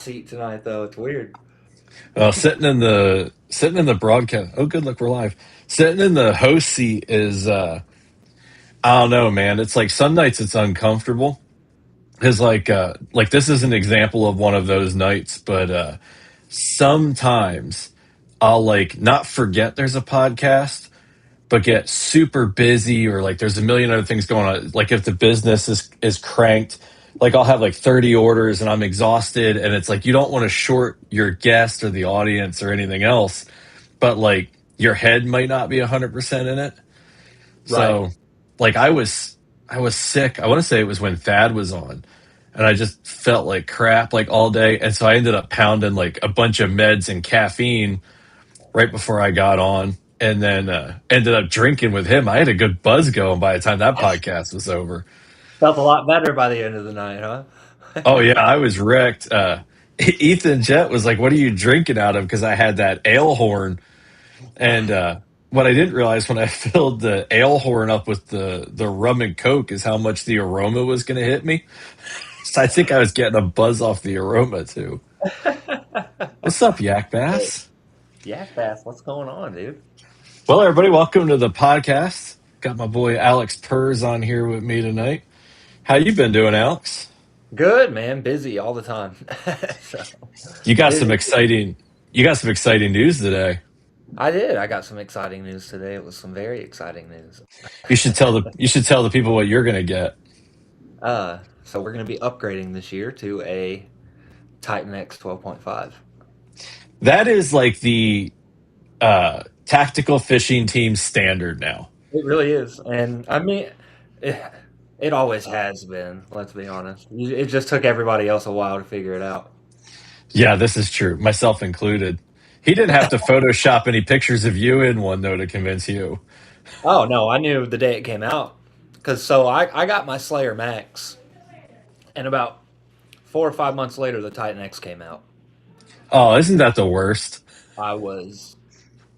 seat tonight, though. It's weird. Sitting in the broadcast. Oh, good, look, we're live. Sitting in the host seat is I don't know, man. It's like some nights it's uncomfortable. Because like this is an example of one of those nights, but sometimes I'll like not forget there's a podcast, but get super busy or like there's a million other things going on. Like if the business is cranked, like I'll have like 30 orders and I'm exhausted and it's like you don't want to short your guest or the audience or anything else, but like your head might not be 100% in it. Right. So like I was sick. I want to say it was when Thad was on and I just felt like crap like all day and so I ended up pounding like a bunch of meds and caffeine right before I got on, and then ended up drinking with him. I had a good buzz going by the time that podcast was over. Felt a lot better by the end of the night, huh? Oh yeah, I was wrecked. Ethan Jet was like, "What are you drinking out of?" Because I had that ale horn, and what I didn't realize when I filled the ale horn up with the rum and coke is how much the aroma was going to hit me. So I think I was getting a buzz off the aroma too. What's up, Yak Bass? Yak Bass, what's going on, dude? Well, everybody, welcome to the podcast. Got my boy Alex Purs on here with me tonight. How you been doing, Alex? Good, man. Busy all the time. So, You got some busy. exciting you got some exciting news today. I did. I got some exciting news today. It was some very exciting news. You should tell the people what you're gonna get. So we're going to be upgrading this year to a Titan X 12.5. That is like the tactical fishing team standard now. It really is. And I mean, it, it always has been, let's be honest. It just took everybody else a while to figure it out. Yeah, this is true, myself included. He didn't have to Photoshop any pictures of you in one though to convince you. Oh no, I knew the day it came out because I got my Slayer Max, and about 4 or 5 months later, the Titan X came out. Oh, isn't that the worst? I was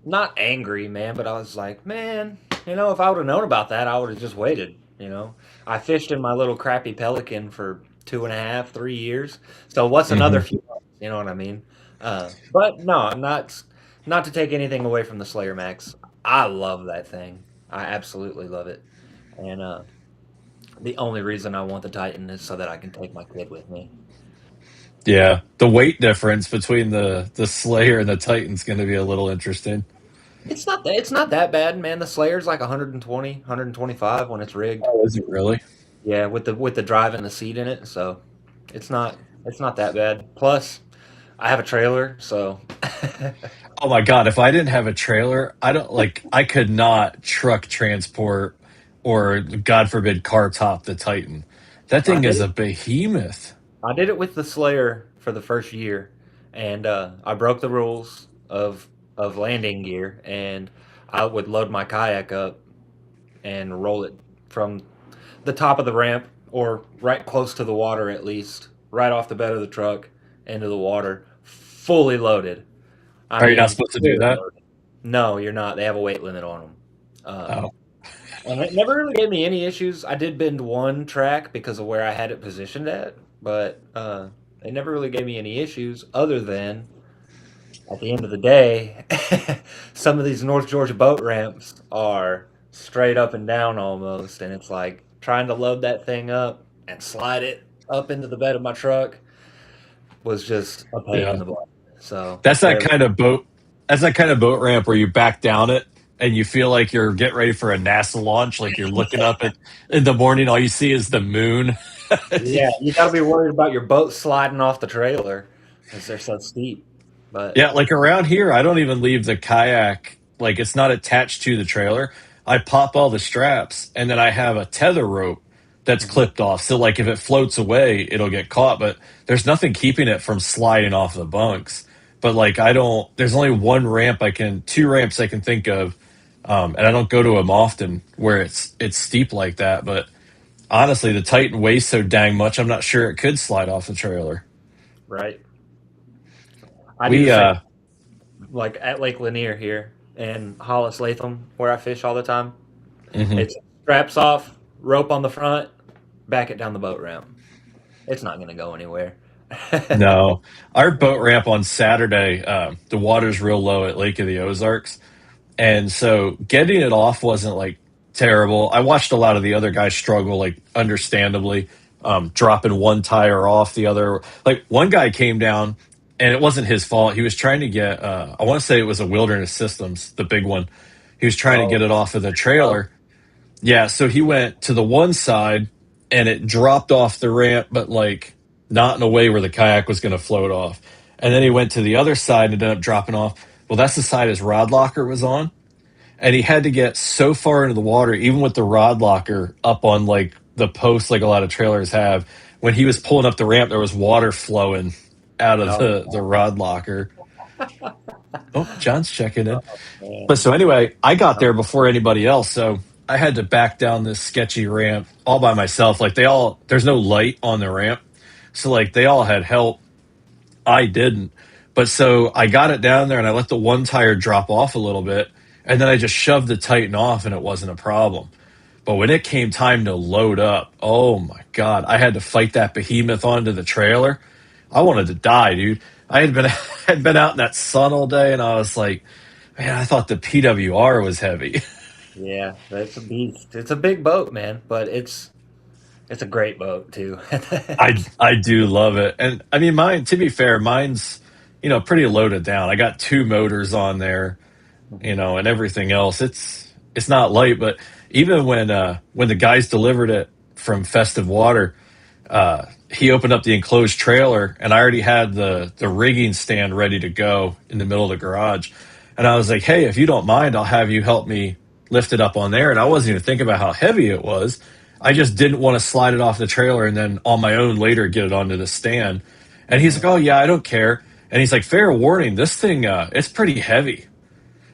not angry, man, but I was like, man, if I would have known about that, I would have just waited. I fished in my little crappy Pelican for 2.5, 3 years. So what's another Hmm. few months? You know what I mean? But no, not to take anything away from the Slayer Max. I love that thing. I absolutely love it, and the only reason I want the Titan is so that I can take my kid with me. Yeah, the weight difference between the Slayer and the Titan's going to be a little interesting. It's not that bad, man. The Slayer's like 120, 125 when it's rigged. Oh, is it really? Yeah, with the drive and the seat in it, so it's not that bad. Plus, I have a trailer, so Oh my God, if I didn't have a trailer, I could not truck transport or God forbid car top the Titan. That I thing did is it. a behemoth. I did it with the Slayer for the first year, and I broke the rules of landing gear, and I would load my kayak up and roll it from the top of the ramp or right close to the water at least, right off the bed of the truck into the water, fully loaded. I Are you not mean, supposed to do fully that? loaded. No, you're not. They have a weight limit on them. Oh, And it never really gave me any issues. I did bend one track because of where I had it positioned at, but it never really gave me any issues other than at the end of the day, some of these North Georgia boat ramps are straight up and down almost, and it's like trying to load that thing up and slide it up into the bed of my truck was just a pain in yeah. the butt. So That's that there, kind of boat. That's that kind of boat ramp where you back down it and you feel like you're getting ready for a NASA launch. Like you're looking up at in the morning, all you see is the moon. yeah, you got to be worried about your boat sliding off the trailer because they're so steep. But Yeah, like around here, I don't even leave the kayak, like it's not attached to the trailer. I pop all the straps and then I have a tether rope that's mhm. clipped off. So like if it floats away, it'll get caught, but there's nothing keeping it from sliding off the bunks. But like I don't there's only two ramps I can think of. And I don't go to them often where it's steep like that, but honestly, the Titan weighs so dang much, I'm not sure it could slide off the trailer. Right, I do the We same. Like at Lake Lanier here in Hollis Latham, where I fish all the time. mhm. It's straps off, rope on the front, back it down the boat ramp. It's not going to go anywhere. No, our boat ramp on Saturday, the water's real low at Lake of the Ozarks. And so getting it off wasn't like terrible. I watched a lot of the other guys struggle, like understandably, dropping one tire off the other. Like one guy came down and it wasn't his fault. He was trying to get, I want to say it was a Wilderness Systems, the big one. He was trying to Oh, get it off of the oh, trailer. Yeah. So he went to the one side and it dropped off the ramp, but like not in a way where the kayak was going to float off. And then he mhm. went to the other side and ended up dropping off. Well, that's the side his rod locker was on, and he had to get so far into the water, even with the rod locker up on like the post, like a lot of trailers have. When he was pulling up the ramp, there was water flowing out of Oh, the rod locker. Oh, John's checking in. But man. so anyway, I got there before anybody else, so I had to back down this sketchy ramp all by myself. Like there's no light on the ramp, so like they all had help. I didn't. But so I got it down there and I let the one tire drop off a little bit, and then I just shoved the Titan off and it wasn't a problem. But when it came time to load up, oh my God, I had to fight that behemoth onto the trailer. I wanted to die, dude. I had been had been out in that sun all day and I was like, man, I thought the PWR was heavy. Yeah, that's a beast. It's a big boat, man, but it's a great boat too. I do love it. And I mean mine, to be fair, mine's, pretty loaded down. I got two motors on there, Mhm. and everything else. It's not light, but even when the guys delivered it from Festive Water, he opened up the enclosed trailer, and I already had the rigging stand ready to go in the middle of the garage. And I was like, "Hey, if you don't mind, I'll have you help me lift it up on there." And I wasn't even thinking about how heavy it was. I just didn't want to slide it off the trailer and then on my own later get it onto the stand. And he's like, Mhm. "Oh yeah, I don't care." And he's like, "Fair warning, this thing it's pretty heavy."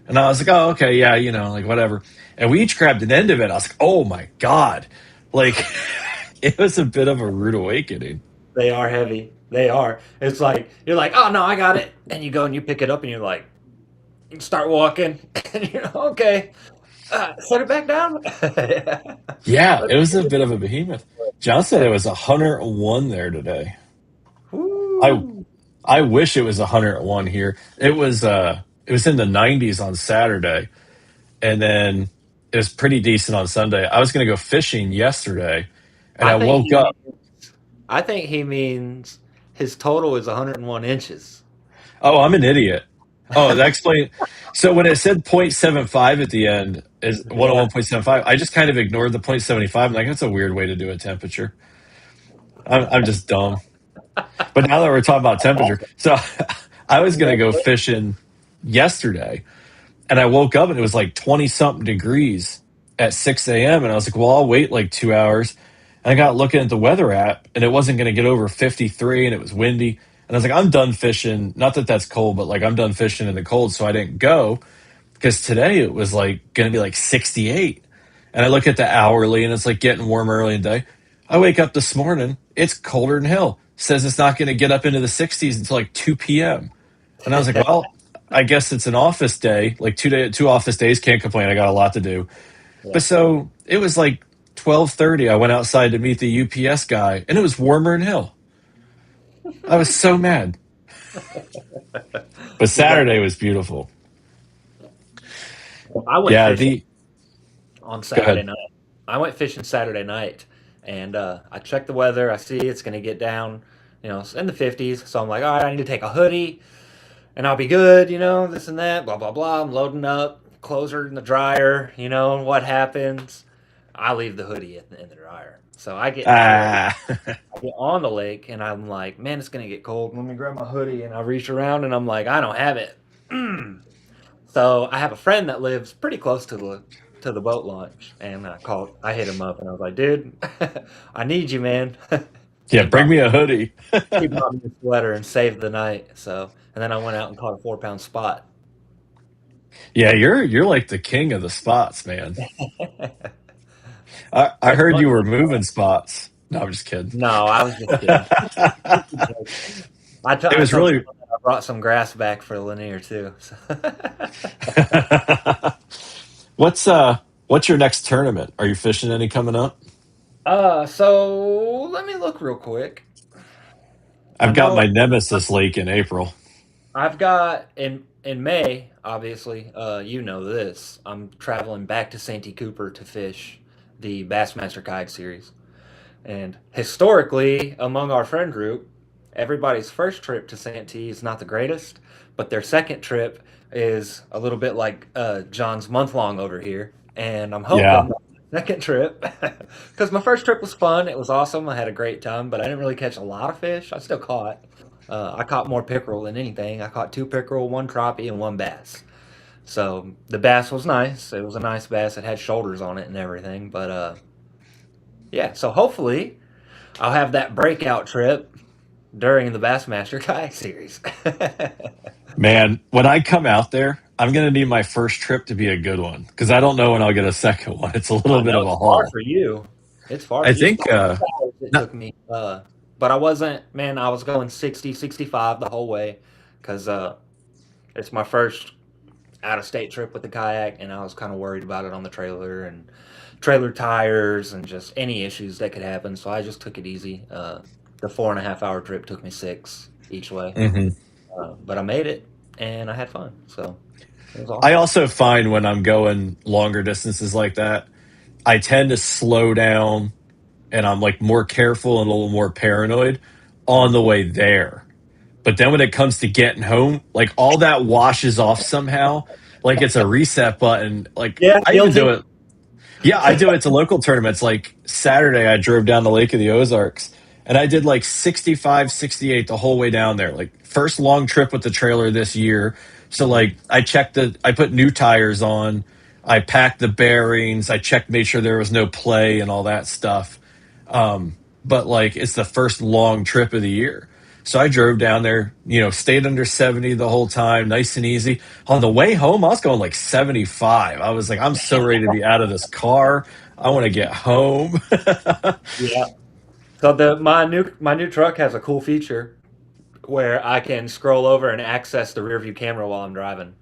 And I was like, "Oh, okay, yeah, like whatever." And we each grabbed an end of it. I was like, "Oh my God." Like it was a bit of a rude awakening. They are heavy. They are. It's like you're like, "Oh no, I got it." And you go and you pick it up and you're like, you start walking and you're okay. Set it back down. Yeah, Let's it was get a it. bit of a behemoth. John said it was 101 there today. I Woo. I wish it was 101 here. It was in the 90s on Saturday, and then it was pretty decent on Sunday. I was going to go fishing yesterday, and I I think woke he up. I think he means his total is 101 inches. Oh, I'm an idiot. Oh, that explains. So when it said 0.75 at the end is Yeah. 101.75, I just kind of ignored the 0.75. I'm like, that's a weird way to do a temperature. I'm just dumb. But now that we're talking about temperature, so I was going to go fishing yesterday, and I woke up and it was like 20 something degrees at 6 a.m. And I was like, well, I'll wait like 2 hours. And I got looking at the weather app and it wasn't going to get over 53 and it was windy. And I was like, I'm done fishing. Not that that's cold, but like I'm done fishing in the cold. So I didn't go because today it was like going to be like 68. And I look at the hourly and it's like getting warmer early in the day. I wake up this morning, it's colder than hell. Says it's not going to get up into the 60s until like 2 p.m. And I was like, well, I guess it's an office day, like 2 office days. Can't complain. I got a lot to do. But Yeah. so it was like 12:30. I went outside to meet the UPS guy, and it was warmer than hell. I was so mad. But You got Saturday was beautiful. I went Yeah. fishing The on Go Saturday ahead. night. I went fishing Saturday night, and I checked the weather. I see it's going to get down, in the 50s. So I'm like, all right, I need to take a hoodie, and I'll be good. This and that, blah blah blah. I'm loading up, clothes are in the dryer. And what happens? I leave the hoodie in the dryer. So I get in the lake. Ah, I get on the lake, and I'm like, man, it's going to get cold. Let me grab my hoodie, and I reach around, and I'm like, I don't have it. So I have a friend that lives pretty close to the boat launch, and I hit him up, and I was like, "Dude, I need you, man." And yeah. Bring me a hoodie. he brought me a sweater and saved the night. So, and then I went out and caught a 4 pound spot. Yeah, you're like the king of the spots, man. I It's heard you funny. were moving spots. No, I'm just kidding. No, I was just kidding. Just a joke. It I was tell really. people that I brought some grass back for Lanier too. So. What's your next tournament? Are you fishing any coming up? So let me look real quick. I I've got know my Nemesis Lake in April. I've got in May, obviously, you know this. I'm traveling back to Santee Cooper to fish the Bassmaster Kayak Series. And historically, among our friend group, everybody's first trip to Santee is not the greatest, but their second trip is a little bit like John's month long over here. And I'm Yeah. hoping second trip, because my first trip was fun. It was awesome. I had a great time, but I didn't really catch a lot of fish. I still caught. I caught more pickerel than anything. I caught two pickerel, one crappie, and one bass. So the bass was nice. It was a nice bass. It had shoulders on it and everything. But yeah, so hopefully I'll have that breakout trip during the Bassmaster Kayak Series. Man, when I come out there, I'm going to need my first trip to be a good one because I don't know when I'll get a second one. It's a little I bit know of a it's far haul. for you. It's far I for you. think, 5 hours it not, took me. But I wasn't, man, I was going 60, 65 the whole way because it's my first out of state trip with the kayak, and I was kind of worried about it on the trailer and trailer tires and just any issues that could happen. So I just took it easy. The 4.5 hour trip took me 6 each way, mhm. but I made it and I had fun. So it was I awesome. also find when I'm going longer distances like that, I tend to slow down and I'm like more careful and a little more paranoid on the Mhm. way there. But then when it comes to getting home, like all that washes off somehow. Like it's a reset button. Like Yeah, I even do guilty. it. Yeah, I do it to local tournaments. Like Saturday, I drove down the Lake of the Ozarks and I did like 65, 68 the whole way down there. Like first long trip with the trailer this year. So Mhm. like I put new tires on, I packed the bearings, I checked, made sure there was no play and all that stuff. But like it's the first long trip of the year. So I drove down there, stayed under 70 the whole time, nice and easy. On the way home, I was going like 75. I was like, I'm so ready to be out of this car. I want to get home. Yeah. So my new truck has a cool feature where I can scroll over and access the rear view camera while I'm driving.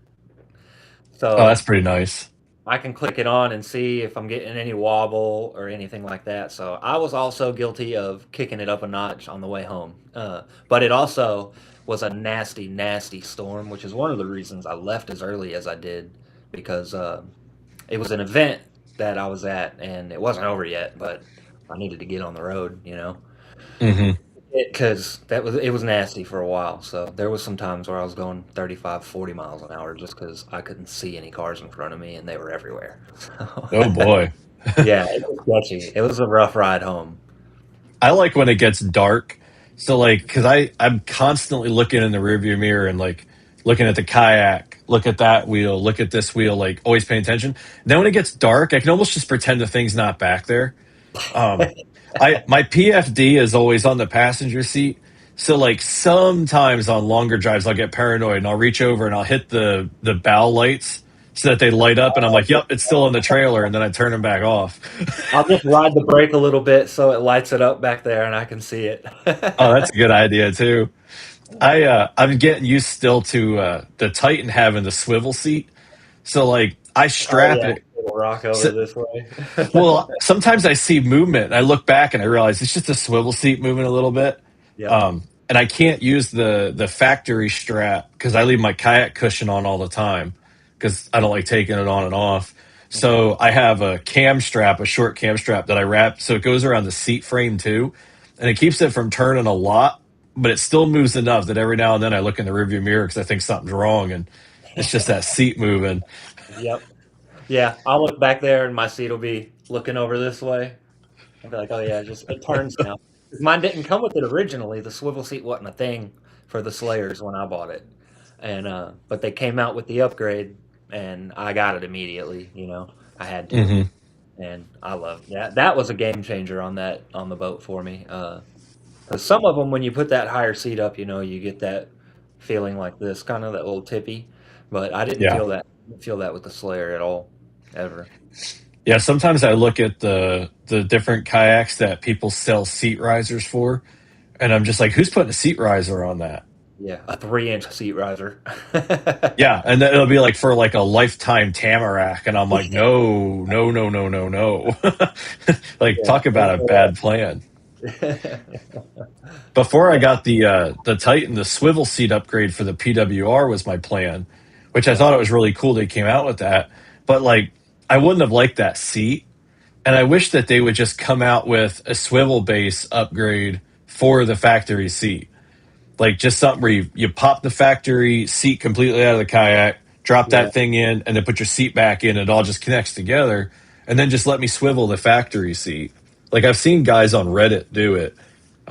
Oh, So that's pretty nice. I can click it on and see if I'm getting any wobble or anything like that. So I was also guilty of kicking it up a notch on the way home. But it also was a nasty, nasty storm, which is one of the reasons I left as early as I did because it was an event that I was at and it wasn't over yet, but I needed to get on the road. Hmm. Because it was nasty for a while. So there was some times where I was going 35, 40 miles an hour just because I couldn't see any cars in front of me and they were everywhere. So, Oh boy. yeah, it was sketchy. It was a rough ride home. I like when it gets dark. So like, cause I'm constantly looking in the rearview mirror and like looking at the kayak, look at that wheel, look at this wheel, like always paying attention. Then when it gets dark, I can almost just pretend the thing's not back there. Um, I my PFD is always on the passenger seat. So like sometimes on longer drives I'll get paranoid and I'll reach over and I'll hit the bow lights so that they light up and I'm like, "Yep, it's still in the trailer," and then I turn them back off. I'll just ride the brake a little bit so it lights it up back there and I can see it. Oh, that's a good idea too. I'm getting used still to the Titan having the swivel seat. So like I Oh strap yeah, it. it'll rock So, over this way. well, sometimes I see movement and I look back and I realize it's just a swivel seat moving a little bit. Yep. And I can't use the factory strap because I leave my kayak cushion on all the time because I don't like taking it on and off. Mhm. So I have a cam strap, a short cam strap that I wrap so it goes around the seat frame too, and it keeps it from turning a lot, but it still moves enough that every now and then I look in the rearview mirror because I think something's wrong, and it's just that seat moving. Yep. Yeah, I'll look back there and my seat will be looking over this way. I'll be like, oh yeah, just it turns now. 'Cause mine didn't come with it originally. The swivel seat wasn't a thing for the Slayers when I bought it, and but they came out with the upgrade, and I got it immediately. I had to, Hmm. and I love that. That was a game changer on the boat for me. Because some of them, when you put that higher seat up, you get that feeling like this, kind of that little tippy. But I didn't Yeah. feel that with the Slayer at all, ever. Yeah, sometimes I look at the different kayaks that people sell seat risers for, and I'm just like, who's putting a seat riser on that? Yeah, a 3-inch seat riser. Yeah, and then it'll be like for like a lifetime Tamarack, and I'm like, no, no, no, no, no, no. Like, Yeah, talk about a bad plan. Before I got the Titan, the swivel seat upgrade for the PWR was my plan, which I Yeah, thought it was really cool they came out with that. But like, I wouldn't have liked that seat, and I wish that they would just come out with a swivel base upgrade for the factory seat. Like just something where you pop the factory seat completely out of the kayak, drop yeah, that thing in, and then put your seat back in. It all just connects together, and then just let me swivel the factory seat. Like I've seen guys on Reddit do it,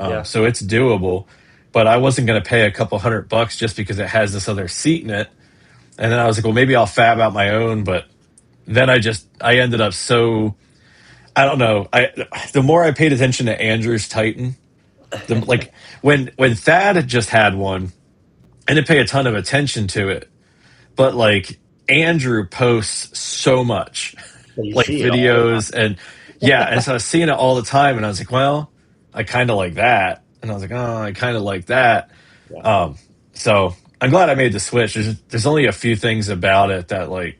yeah. so it's doable. But I wasn't going to pay a couple $100 just because it has this other seat in it. And then I was like, well, maybe I'll fab out my own. But then I ended up so I don't know. The more I paid attention to Andrew's Titan, the like when Thad had just had one, I didn't pay a ton of attention to it, but like Andrew posts so much, So you like see it all videos and yeah, and so I was seeing it all the time, and I was like, well, I kind of like that, and I was like, oh, I kind of like that. the time. Um, so I'm glad I made the switch. There's only a few things about it that like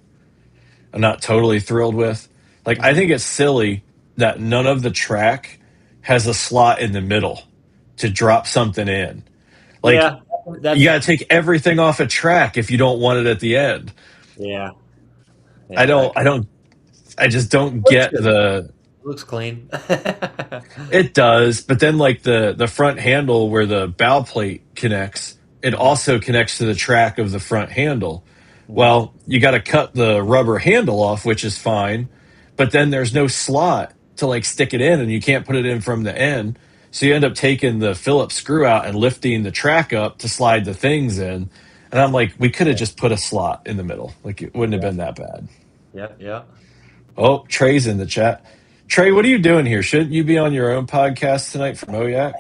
I'm not totally thrilled with. Like Yeah. I think it's silly that none of the track has a slot in the middle to drop something in. Like Yeah, you that's got to take everything off a track if you don't want it at the end. yeah, I yeah. That don't, I don't, I just don't looks get good. the, Looks clean. it does, but then like the front handle where the bow plate connects, it Mhm. also connects to the track of the front handle. Mhm. Well, you got to cut the rubber handle off, which is fine, but then there's no slot to like stick it in and you can't put it in from the end. So you end up taking the Phillips screw out and lifting the track up to slide the things in. And I'm like, we could have Yeah, just put a slot in the middle. Like it wouldn't have yeah, been that bad. yeah, yeah. Oh, Trey's in the chat. Trey, what are you doing here? Shouldn't you be on your own podcast tonight from Oyak?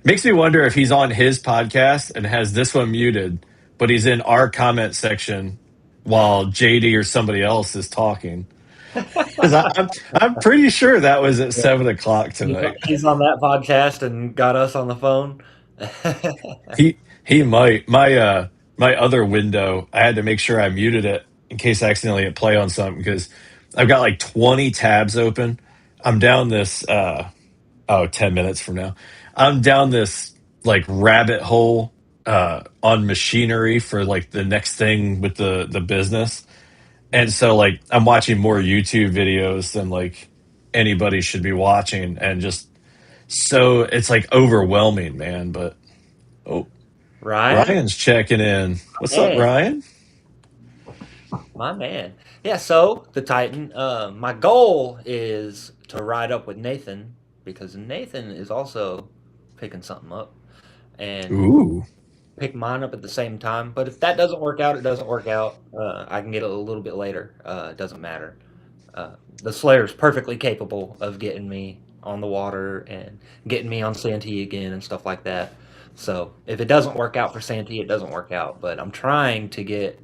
Makes me wonder if he's on his podcast and has this one muted, but he's in our comment section while JD or somebody else is talking. Because I'm pretty sure that was at Yeah. 7 o'clock tonight. He's on that podcast and got us on the phone. He might. My other window, I had to make sure I muted it in case I accidentally hit play on something because I've got like 20 tabs open. I'm down this 10 minutes from now. I'm down this like rabbit hole on machinery for like the next thing with the business. And so like I'm watching more YouTube videos than like anybody should be watching and just so it's like overwhelming, man. But oh, Ryan, Ryan's checking in. What's up, man, Ryan? my man. Yeah, so the Titan. My goal is to ride up with Nathan because Nathan is also picking something up and Ooh. pick mine up at the same time. But if that doesn't work out, it doesn't work out. I can get it a little bit later. It doesn't matter. The Slayer is perfectly capable of getting me on the water and getting me on Santee again and stuff like that. So if it doesn't work out for Santee, it doesn't work out. But I'm trying to get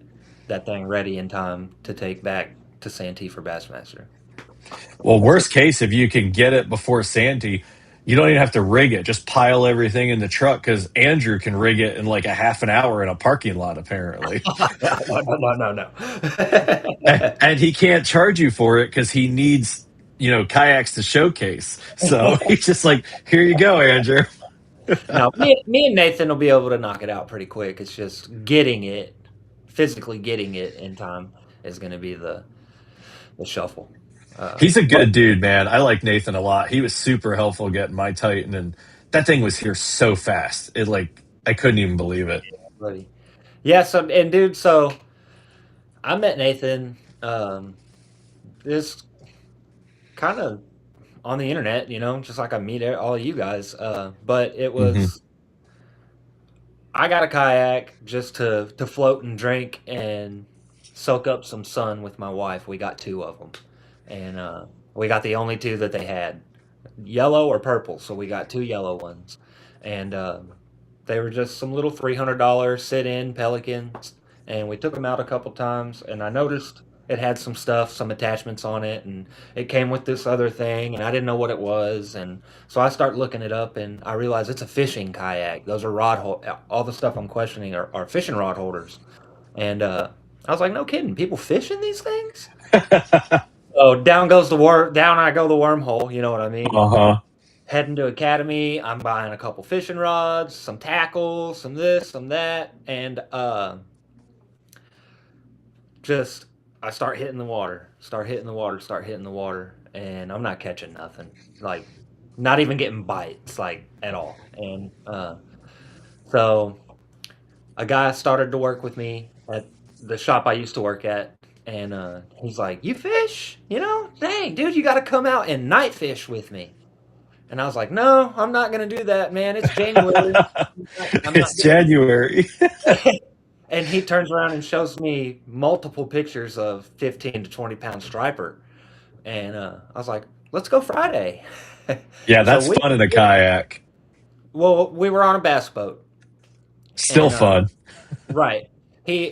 that thing ready in time to take back to Santee for Bassmaster. Well, worst case, if you can get it before Sandy, you don't even have to rig it. Just pile everything in the truck because Andrew can rig it in like a half an hour in a parking lot, apparently. No. And he can't charge you for it because he needs, kayaks to showcase. So he's just like, here you go, Andrew. No, me and Nathan will be able to knock it out pretty quick. It's just getting it, physically getting it in time is going to be the shuffle. He's a But good dude, man. I like Nathan a lot. He was super helpful getting my Titan, and that thing was here so fast. It like I couldn't even believe it. buddy, yeah. So and dude, so I met Nathan this kind of on the internet, just like I meet all of you guys. But it Hmm. was I got a kayak just to float and drink and soak up some sun with my wife. We got two of them, and we got the only two that they had, yellow or purple. So we got two yellow ones, and they were just some little $300 sit-in Pelicans, and we took them out a couple times. And I noticed it had some stuff, some attachments on it, and it came with this other thing, and I didn't know what it was, and so I start looking it up, and I realize it's a fishing kayak. Those are all the stuff I'm questioning are fishing rod holders, and I was like, no kidding, people fishing these things? So down I go the wormhole. You know what I mean? Uh-huh. Heading to Academy, I'm buying a couple fishing rods, some tackles, some this, some that, and just I start hitting the water, start hitting the water, start hitting the water, and I'm not catching nothing. Like, not even getting bites, like at all. And so a guy started to work with me at the shop I used to work at, and he's like, "You fish? You know, dang, dude, you got to come out and night fish with me." And I was like, "No, I'm not gonna do that, man. It's January. I'm not It's January. And he turns around and shows me multiple pictures of 15 to 20 pound striper. And I was like, let's go Friday. Yeah, So that's fun in a kayak. we were on a bass boat. Still And fun. right.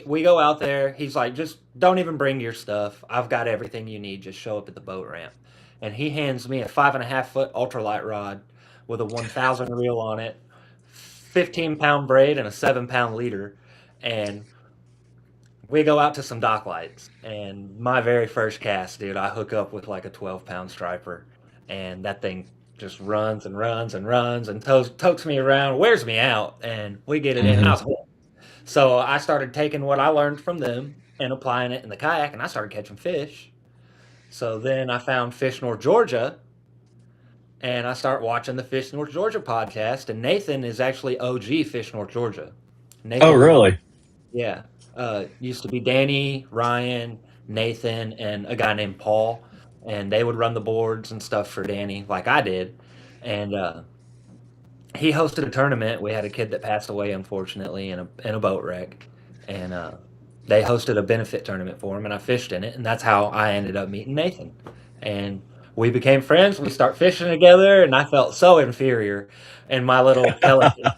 We go out there. He's like, just don't even bring your stuff. I've got everything you need. Just show up at the boat ramp. And he hands me a 5.5 foot ultralight rod with a 1,000 reel on it, 15 pound braid, and a 7 pound leader. And we go out to some dock lights, and my very first cast, dude, I hook up with like a 12 pound striper, and that thing just runs and runs and runs and tokes me around, wears me out, and we get it in. And I Hmm. was hooked. So I started taking what I learned from them and applying it in the kayak, and I started catching fish. So then I found Fish North Georgia, and I start watching the Fish North Georgia podcast, and Nathan is actually OG Fish North Georgia. Oh, Nathan, really? yeah. Used to be Danny, Ryan, Nathan, and a guy named Paul, and they would run the boards and stuff for Danny, like I did. And he hosted a tournament. We had a kid that passed away, unfortunately, in a boat wreck, and they hosted a benefit tournament for him, and I fished in it, and that's how I ended up meeting Nathan. And we became friends. We start fishing together, and I felt so inferior in my little Pelican,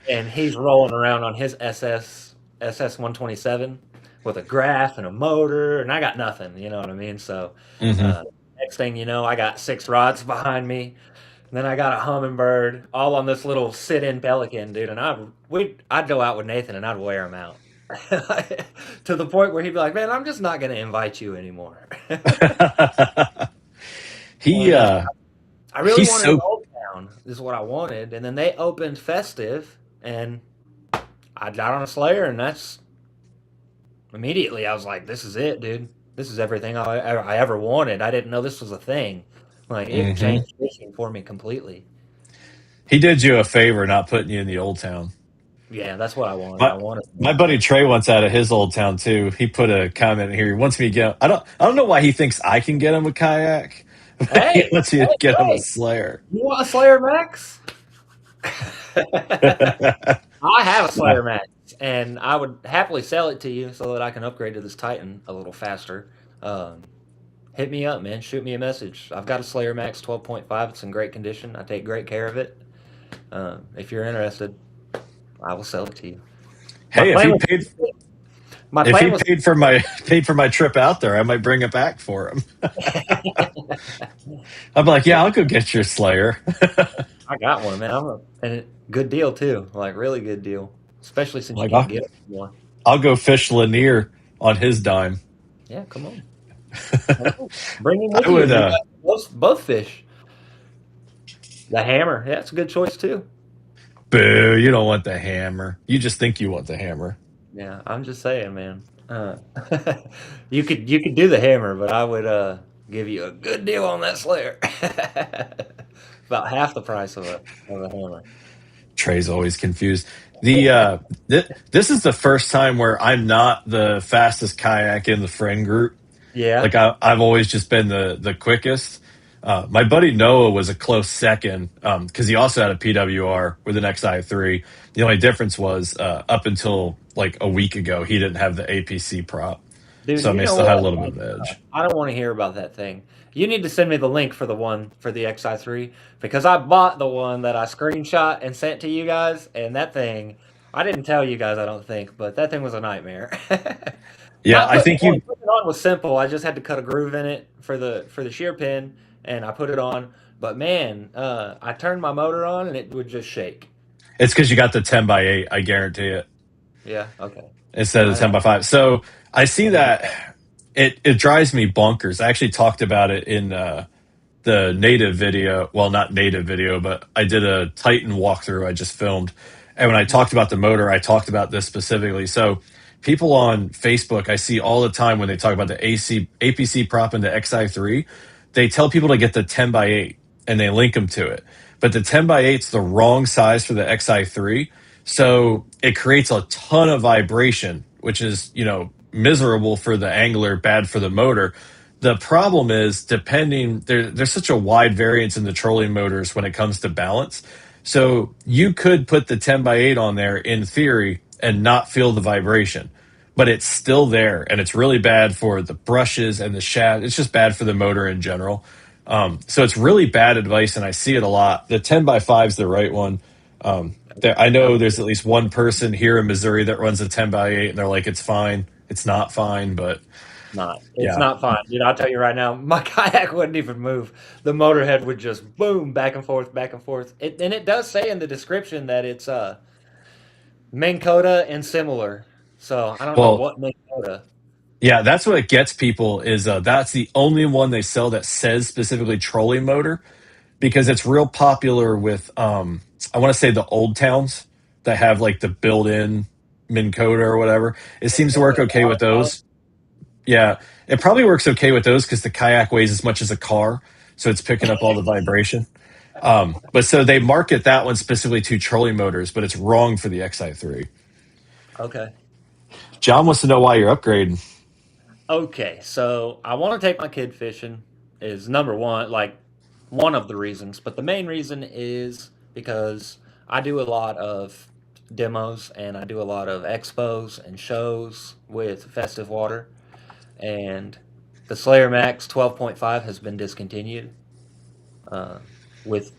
and he's rolling around on his SS 127 with a graph and a motor, and I got nothing. You know what I mean? So Hmm. uh, next thing you know, I got 6 rods behind me. And then I got a hummingbird, all on this little sit-in Pelican, dude. And I'd go out with Nathan, and I'd wear him out to the point where he'd be like, "Man, I'm just not going to invite you anymore." he And I really he's wanted an so Old Town, is what I wanted. And then they opened Festive, and I got on a Slayer, and that's immediately I was like, "This is it, dude. This is everything I ever wanted." I didn't know this was a thing. Like, it hmm changed fishing for me completely. he did you a favor not putting you in the old town. Yeah, that's what I wanted. I My wanted an my Old buddy Town. Trey wants out of his old town too. He put a comment in here. He wants me to get. I don't know why he thinks I can get him a kayak, but he Hey, wants me to hey, get him a Trey, Slayer. you want a Slayer Max? I have a Slayer Max, and I would happily sell it to you so that I can upgrade to this Titan a little faster. Um, Hit me up, man. Shoot me a message. I've got a Slayer Max 12.5. It's in great condition. I take great care of it. If you're interested, I will sell it to you. My Hey, plan was my if he plan was paid for my trip out there, I might bring it back for him. I'm like, yeah, yeah, I'll go get your Slayer. I got one, man. And good deal too. Like really good deal, especially since you Like, can't get it anymore. I'll go fish Lanier on his dime. Yeah, come on. Come on. Bring him I with you. would. You got both fish. The hammer, yeah, it's a good choice too. Boo! You don't want the hammer. You just think you want the hammer. Yeah, I'm just saying, man. You could do the hammer, but I would give you a good deal on that Slayer. About half the price of a hammer. Trey's always confused. This is the first time where I'm not the fastest kayak in the friend group. Yeah, Like I've always just been the quickest. My buddy Noah was a close second because he also had a PWR with an XI3. The only difference was up until like a week ago, he didn't have the APC prop, dude. so I You may know still have a what? little bit of edge. I don't want to hear about that thing. You need to send me the link for the one for the XI3 because I bought the one that I screenshot and sent to you guys, and that thing. I didn't tell you guys, I don't think, but that thing was a nightmare. Yeah, Not I think you. putting it on was simple. I just had to cut a groove in it for the shear pin, and I put it on. But man, I turned my motor on and it would just shake. It's because you got the 10x8. I guarantee it. Yeah. Okay. Instead of I, 10x5. So I see I need that that. it drives me bonkers. I actually talked about it in the native video. Well, not native video, but I did a Titan walkthrough I just filmed. And when I talked about the motor, I talked about this specifically. So people on Facebook, I see all the time when they talk about the APC prop and the XI3, they tell people to get the 10 by 8 and they link them to it. But the 10 by 8 is the wrong size for the XI3. So it creates a ton of vibration, which is, miserable for the angler, bad for the motor. The problem is there's such a wide variance in the trolling motors when it comes to balance. So you could put the 10 by 8 on there in theory and not feel the vibration, but it's still there and it's really bad for the brushes and the shaft. It's just bad for the motor in general. So it's really bad advice, and I see it a lot. The 10 by 5 is the right one. I know there's at least one person here in Missouri that runs a 10 by 8, and they're like, it's fine. It's not fine, but Not. It's yeah. not fine. I'll tell you right now, my kayak wouldn't even move. The motor head would just boom back and forth, back and forth. And it does say in the description that it's Minn Kota and similar. So I don't know Well, what Minn Kota. yeah, that's what gets people is that's the only one they sell that says specifically trolling motor because it's real popular with I want to say the old towns that have like the built-in Minn Kota or whatever. It seems to work The okay with waterfall. those. Yeah, it probably works okay with those because the kayak weighs as much as a car, so it's picking up all the vibration. But so they market that one specifically to trolling motors, but it's wrong for the XI3. Okay. John wants to know why you're upgrading. Okay. So I want to take my kid fishing is number one, like one of the reasons, but the main reason is because I do a lot of demos and I do a lot of expos and shows with Festive Water, and the Slayer Max 12.5 has been discontinued uh, with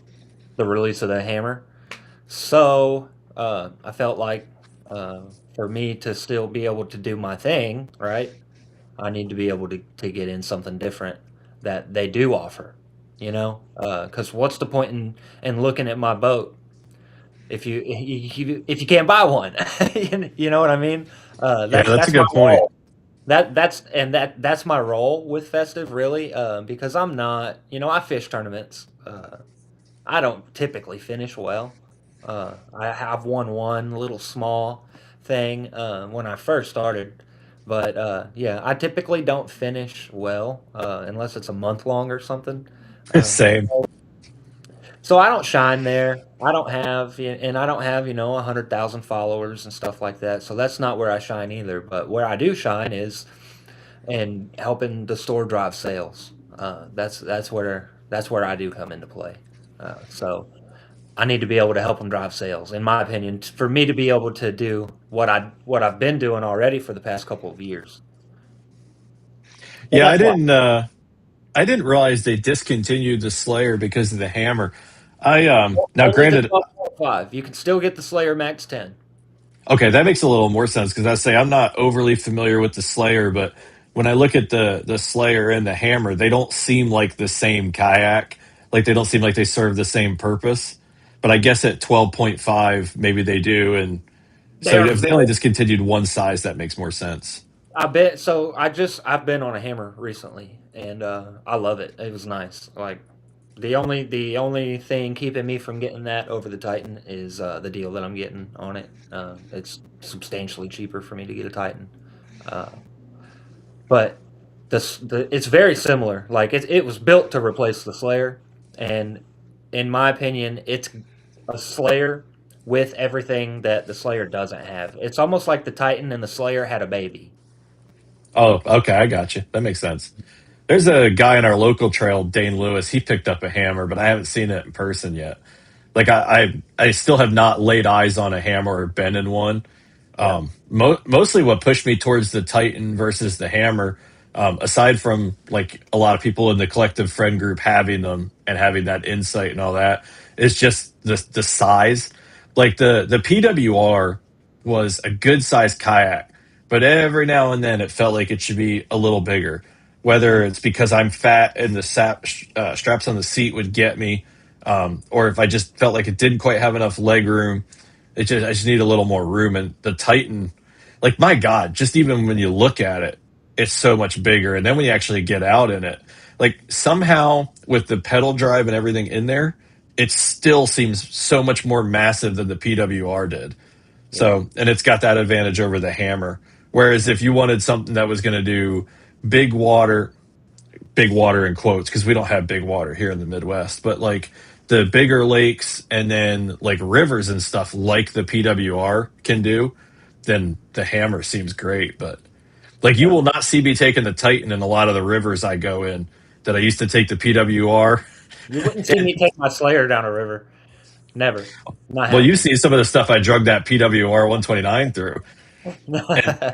the release of the hammer. So I felt like uh, for me to still be able to do my thing, right, I need to be able to get in something different that they do offer, Because what's the point in looking at my boat if you can't buy one? You know what I mean? Yeah, that's a That's my good point. role. That's my role with Festive, really, because I'm not, I fish tournaments. I don't typically finish well. I have won one little small thing when I first started, but yeah, I typically don't finish well unless it's a month long or something. Uh, Same. so I don't shine there. I don't have, and I don't have, 100,000 followers and stuff like that. So that's not where I shine either. But where I do shine is in helping the store drive sales. That's where I do come into play. So I need to be able to help them drive sales, in my opinion, for me to be able to do what I've been doing already for the past couple of years. So Yeah, that's why. I didn't realize they discontinued the Slayer because of the hammer. I now Only the granted, 12.5. You can still get the Slayer Max 10. okay, that makes a little more sense because I say I'm not overly familiar with the Slayer, but when I look at the Slayer and the hammer, they don't seem like the same kayak. Like they don't seem like they serve the same purpose. But I guess at 12.5, maybe they do. And They so are if they only discontinued one size, that makes more sense. I bet so. I've been on a hammer recently, and I love it. It was nice. Like the only thing keeping me from getting that over the Titan is the deal that I'm getting on it. It's substantially cheaper for me to get a Titan, uh, but it's very similar. Like it was built to replace the Slayer, and in my opinion, it's a Slayer with everything that the Slayer doesn't have. It's almost like the Titan and the Slayer had a baby. Oh, okay, I got you. That makes sense. There's a guy in our local trail, Dane Lewis. He picked up a hammer, but I haven't seen it in person yet. Like I still have not laid eyes on a hammer or been in one. Yeah. Mostly what pushed me towards the Titan versus the hammer, aside from like a lot of people in the collective friend group having them and having that insight and all that, is just the size. Like the PWR was a good sized kayak, but every now and then it felt like it should be a little bigger. Whether Mhm. it's because I'm fat and the straps on the seat would get me, or if I just felt like it didn't quite have enough leg room. I just need a little more room. And the Titan, like my God, just even when you look at it, it's so much bigger. And then when you actually get out in it, like somehow with the pedal drive and everything in there, it still seems so much more massive than the PWR did. Yeah. So, and it's got that advantage over the hammer. Whereas if you wanted something that was going to do big water, big water in quotes, because we don't have big water here in the Midwest, but like the bigger lakes and then like rivers and stuff like the PWR can do, then the hammer seems great. But like you Yeah. will not see me taking the Titan in a lot of the rivers I go in that I used to take the PWR. You wouldn't see me take my Slayer down a river. Never. Not Well, you happening. see some of the stuff I drug that PWR 129 through. And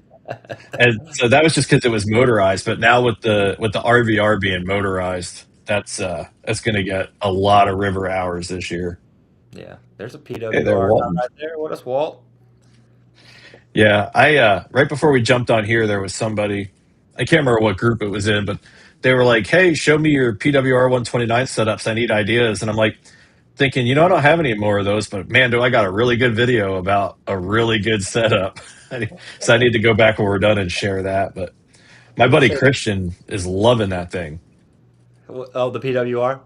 and so that was just because it was motorized. But now with the RVR being motorized, that's going to get a lot of river hours this year. Yeah. There's a Hey there, PWR guy Walton. right there. What is Walt? Yeah, I right before we jumped on here, there was somebody, I can't remember what group it was in, but they were like, "Hey, show me your PWR 129 setups. I need ideas." And I'm like, thinking, I don't have any more of those, but man, do I got a really good video about a really good setup. So I need to go back when we're done and share that. But my We'll buddy share. Christian is loving that thing. Oh, the PWR?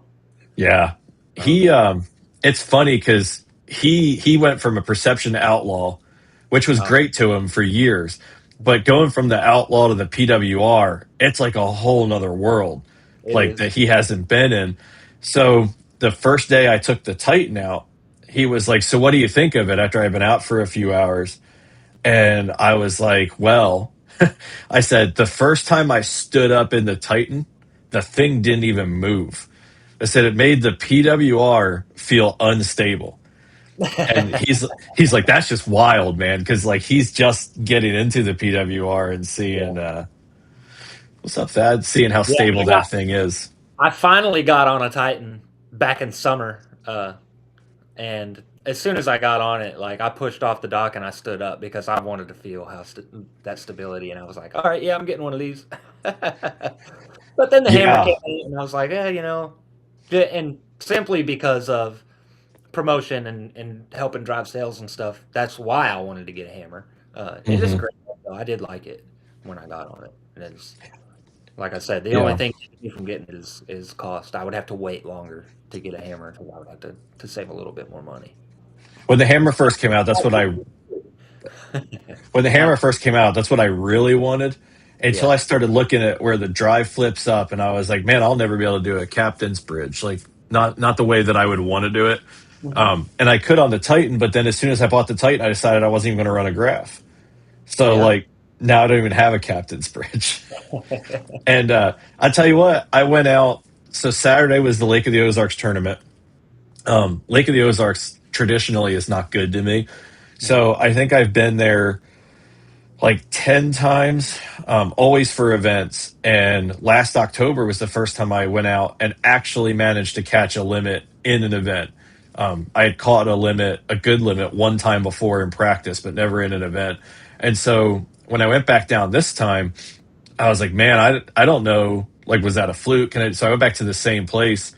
Yeah. He Okay. it's funny because he went from a perception to outlaw, which was Uh, great to him for years. But going from the outlaw to the PWR, it's like a whole nother world, it like is. that he hasn't been in. So the first day I took the Titan out, he was like, "So what do you think of it?" After I've been out for a few hours, and I was like, "Well," I said, "the first time I stood up in the Titan, the thing didn't even move." I said it made the PWR feel unstable. And he's like, "That's just wild, man," because like he's just getting into the PWR and Yeah. seeing what's up, Thad, seeing how Yeah. stable that thing is. I finally got on a Titan back in summer. And as soon as I got on it, like I pushed off the dock and I stood up because I wanted to feel that stability. And I was like, all right, yeah, I'm getting one of these. But then the hammer came Yeah. in, and I was like, and simply because of promotion and helping drive sales and stuff, that's why I wanted to get a hammer. It is a Hmm. great one, though. I did like it when I got on it. And it's like I said, the only Yeah. thing keeping me from getting it is cost. I would have to wait longer to get a hammer because I would have to save a little bit more money. When the hammer first came out, that's what I when the Huh? hammer first came out, that's what I really wanted. Until Yeah. I started looking at where the drive flips up, and I was like, "Man, I'll never be able to do a captain's bridge. Like, not the way that I would want to do it." Mhm. And I could on the Titan, but then as soon as I bought the Titan, I decided I wasn't even going to run a graph. So Yeah. like now I don't even have a captain's bridge. And I tell you what, I went out. So Saturday was the Lake of the Ozarks tournament. Lake of the Ozarks traditionally is not good to me. Mhm. So I think I've been there like 10 times, always for events. And last October was the first time I went out and actually managed to catch a limit in an event. I had caught a limit, a good limit, one time before in practice, but never in an event. And so when I went back down this time, I was like, man, I don't know. Like, was that a fluke? So I went back to the same place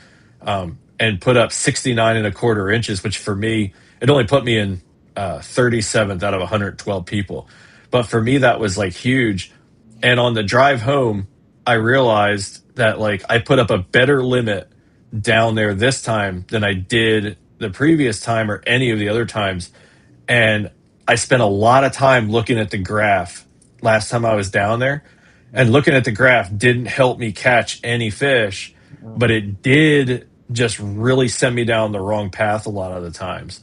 and put up 69 and a quarter inches, which for me, it only put me in 37th out of 112 people. But for me, that was like huge. And on the drive home, I realized that like I put up a better limit down there this time than I did the previous time or any of the other times. And I spent a lot of time looking at the graph last time I was down there. And Mhm. looking at the graph didn't help me catch any fish, Mhm. but it did just really send me down the wrong path a lot of the times.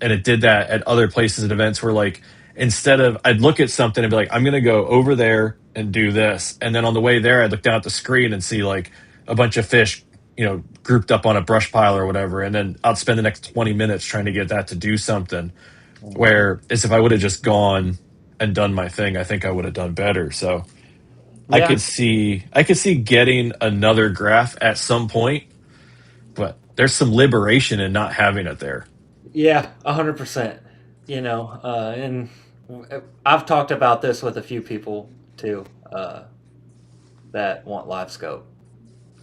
And it did that at other places at events where, like, instead of I'd look at something and be like, I'm going to go over there and do this. And then on the way there, I'd look down at the screen and see like a bunch of fish, grouped up on a brush pile or whatever. And then I'd spend the next 20 minutes trying to get that to do something. Mhm. Where as if I would have just gone and done my thing, I think I would have done better. So Yeah. I could see getting another graph at some point, but there's some liberation in not having it there. Yeah. 100%. And I've talked about this with a few people too that want live scope,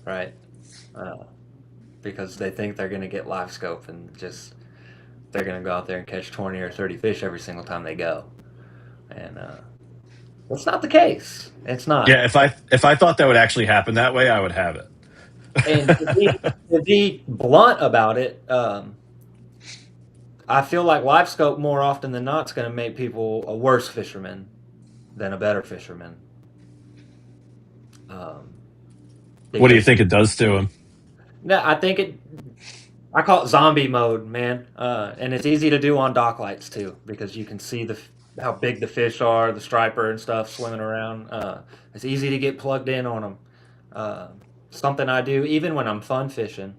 right? Uh, because they think they're going to get live scope and just they're going to go out there and catch 20 or 30 fish every single time they go. And that's not the case. It's not. Yeah, if I thought that would actually happen that way, I would have it. And to be blunt about it, I feel like live scope more often than not is going to make people a worse fisherman than a better fisherman. Um, What do you because think it does to him? no, I call it zombie mode, man. And it's easy to do on dock lights too, because you can see how big the fish are, the striper and stuff swimming around. It's easy to get plugged in on them. Uh, Something I do even when I'm fun fishing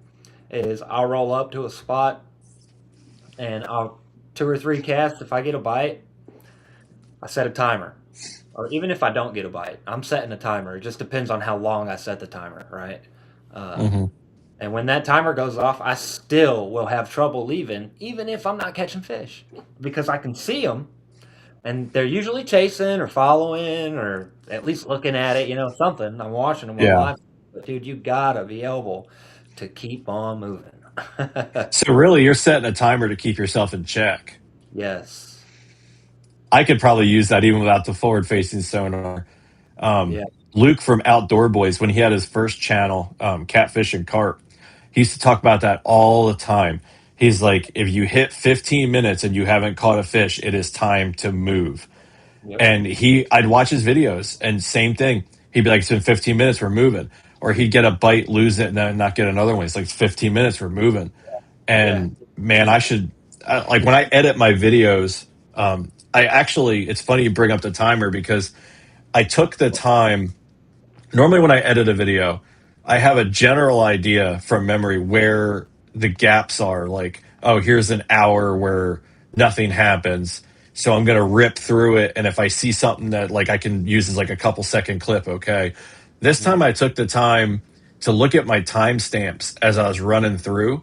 is I'll roll up to a spot and I'll 2 or 3 casts. If I get a bite, I set a timer. Or even if I don't get a bite, I'm setting a timer. It just depends on how long I set the timer, right? Uh, Hmm. and when that timer goes off, I still will have trouble leaving, even if I'm not catching fish, because I can see them and they're usually chasing or following or at least looking at it, something. I'm watching them on Yeah. live. But dude, you gotta be able to keep on moving. So really, you're setting a timer to keep yourself in check. Yes. I could probably use that even without the forward facing sonar. Yeah. Luke from Outdoor Boys, when he had his first channel, Catfish and Carp, he used to talk about that all the time. He's like, if you hit 15 minutes and you haven't caught a fish, it is time to move. Yep. And I'd watch his videos and same thing. He'd be like, it's been 15 minutes, we're moving. Or he'd get a bite, lose it, and then not get another one. It's like 15 minutes, we're moving. Yeah. And man, like when I edit my videos, it's funny you bring up the timer because I took the time. Normally, when I edit a video, I have a general idea from memory where the gaps are. Like, oh, here's an hour where nothing happens. So I'm going to rip through it. And if I see something that like I can use as like a couple second clip, okay. This time Mhm. I took the time to look at my timestamps as I was running through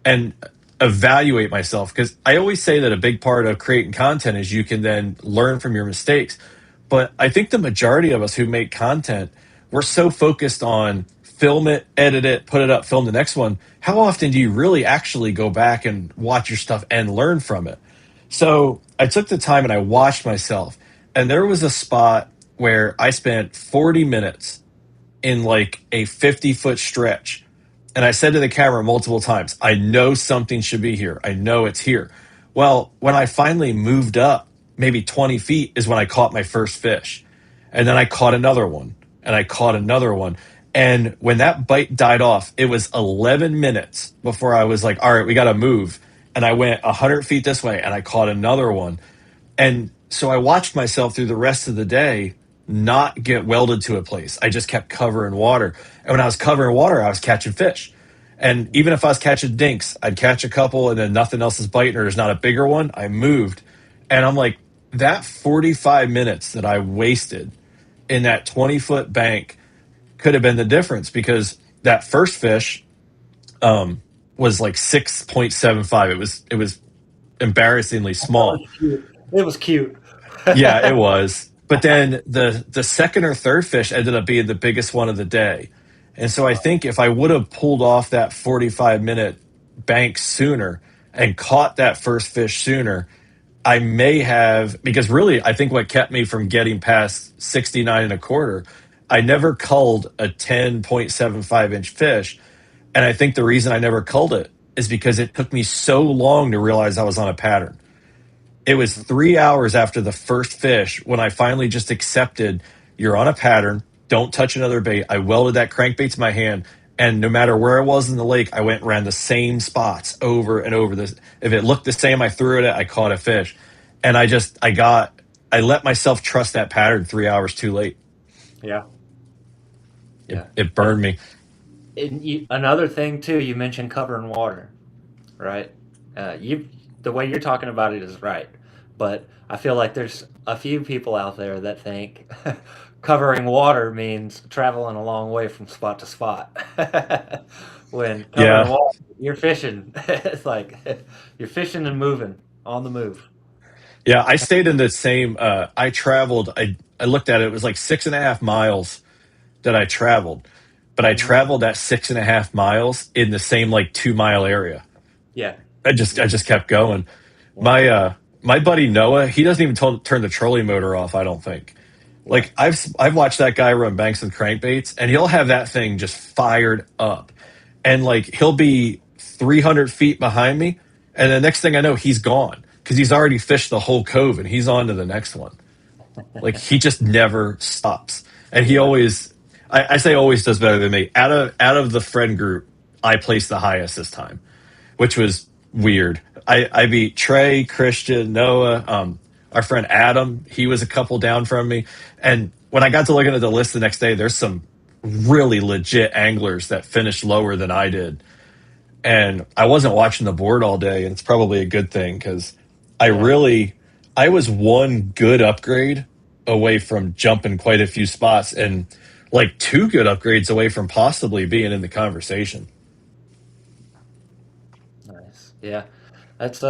and evaluate myself because I always say that a big part of creating content is you can then learn from your mistakes. But I think the majority of us who make content, we're so focused on film it, edit it, put it up, film the next one. How often do you really actually go back and watch your stuff and learn from it? So I took the time and I watched myself. And there was a spot where I spent 40 minutes in like a 50-foot stretch. And I said to the camera multiple times, I know something should be here. I know it's here. Well, when I finally moved up, maybe 20 feet is when I caught my first fish. And then I caught another one and I caught another one. And when that bite died off, it was 11 minutes before I was like, all right, we got to move. And I went 100 feet this way and I caught another one. And so I watched myself through the rest of the day not get welded to a place. I just kept covering water. And when I was covering water, I was catching fish. And even if I was catching dinks, I'd catch a couple and then nothing else is biting or there's not a bigger one. I moved. And I'm like, that 45 minutes that I wasted in that 20-foot bank could have been the difference because that first fish was like 6.75. It was embarrassingly That was small. cute. It was cute. Yeah, it was. But then the second or third fish ended up being the biggest one of the day. And so I think if I would have pulled off that 45-minute bank sooner and caught that first fish sooner, I may have because really I think what kept me from getting past 69 and a quarter, I never culled a 10.75-inch fish. And I think the reason I never culled it is because it took me so long to realize I was on a pattern. It was 3 hours after the first fish when I finally just accepted you're on a pattern. Don't touch another bait. I welded that crankbait to my hand. And no matter where I was in the lake, I went and ran the same spots over and over. This, if it looked the same, I threw it at, I caught a fish. And I let myself trust that pattern 3 hours too late. Yeah. It, Yeah. it burned me. Another thing too, you mentioned covering water, right? You The way you're talking about it is right, but I feel like there's a few people out there that think covering water means traveling a long way from spot to spot. When covering Yeah. water, you're fishing. It's like you're fishing and moving on the move. Yeah. I stayed in the same, I looked at it. It was like 6.5 miles that I traveled, but I Hmm. traveled that 6.5 miles in the same like 2 mile area. Yeah. I Yeah. just kept going. Yeah. My buddy Noah, he doesn't even turn the trolley motor off. I don't think. Yeah. Like I've watched that guy run banks with crankbaits, and he'll have that thing just fired up, and like he'll be 300 feet behind me, and the next thing I know, he's gone because he's already fished the whole cove and he's on to the next one. Like he just never stops, and he Yeah. always, I say always does better than me. Out of the friend group, I placed the highest this time, which was weird. I beat Trey, Christian, Noah, our friend Adam. He was a couple down from me. And when I got to looking at the list the next day, there's some really legit anglers that finished lower than I did. And I wasn't watching the board all day, and it's probably a good thing because I Yeah. really, I was one good upgrade away from jumping quite a few spots and like two good upgrades away from possibly being in the conversation. Nice. Yeah. That's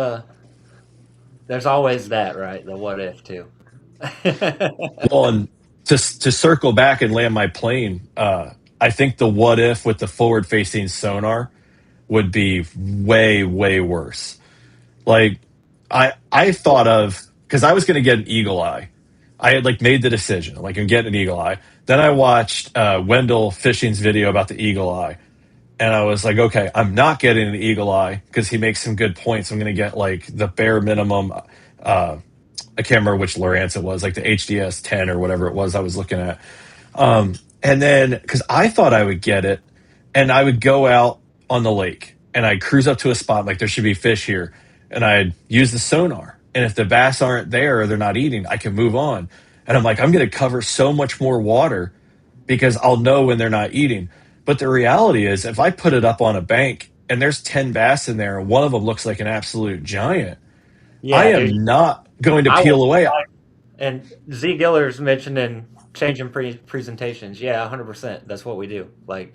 there's always that, right? The what if too. Well, and to circle back and land my plane, I think the what if with the forward facing sonar would be way way worse. Like I thought of because I was going to get an eagle eye. I had like made the decision like I'm getting an eagle eye. Then I watched Wendell Fishing's video about the eagle eye, and I was like, okay, I'm not getting an eagle eye because he makes some good points. I'm going to get like the bare minimum. I can't remember which Lowrance it was, like the HDS 10 or whatever it was I was looking at. And then, because I thought I would get it, and I would go out on the lake and I'd cruise up to a spot like there should be fish here, and I'd use the sonar. And if the bass aren't there or they're not eating, I can move on. And I'm like, I'm going to cover so much more water because I'll know when they're not eating. But the reality is, if I put it up on a bank and there's 10 bass in there and one of them looks like an absolute giant, I Yeah, dude. am not going to I peel was away. and Z Giller's mentioning changing presentations. Yeah, 100%. That's what we do. Like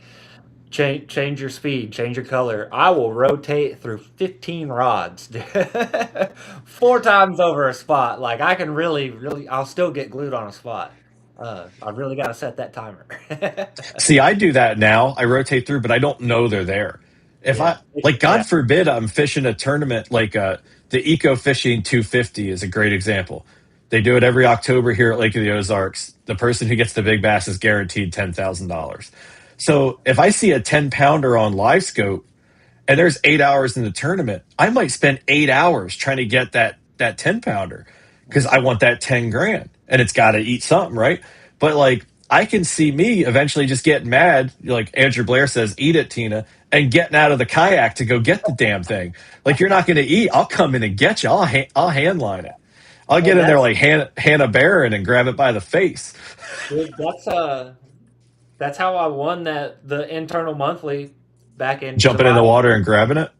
change your speed, change your color. I will rotate through 15 rods 4 times over a spot. Like I can really I'll still get glued on a spot. I really got to set that timer. See, I do that now. I rotate through, but I don't know they're there. If Yeah. I like, Yeah. God forbid, I'm fishing a tournament like the Eco Fishing 250 is a great example. They do it every October here at Lake of the Ozarks. The person who gets the big bass is guaranteed $10,000. So if I see a 10 pounder on live scope and there's 8 hours in the tournament, I might spend 8 hours trying to get that 10 pounder because I want that 10 grand and it's got to eat something, right? But like I can see me eventually just getting mad, like Andrew Blair says, "Eat it, Tina," and getting out of the kayak to go get the damn thing. Like you're not going to eat. I'll come in and get you. I'll hand line it. I'll get And in there like Hannah Barron and grab it by the face, dude, that's how I won the internal monthly back in jumping in July. the water and grabbing it.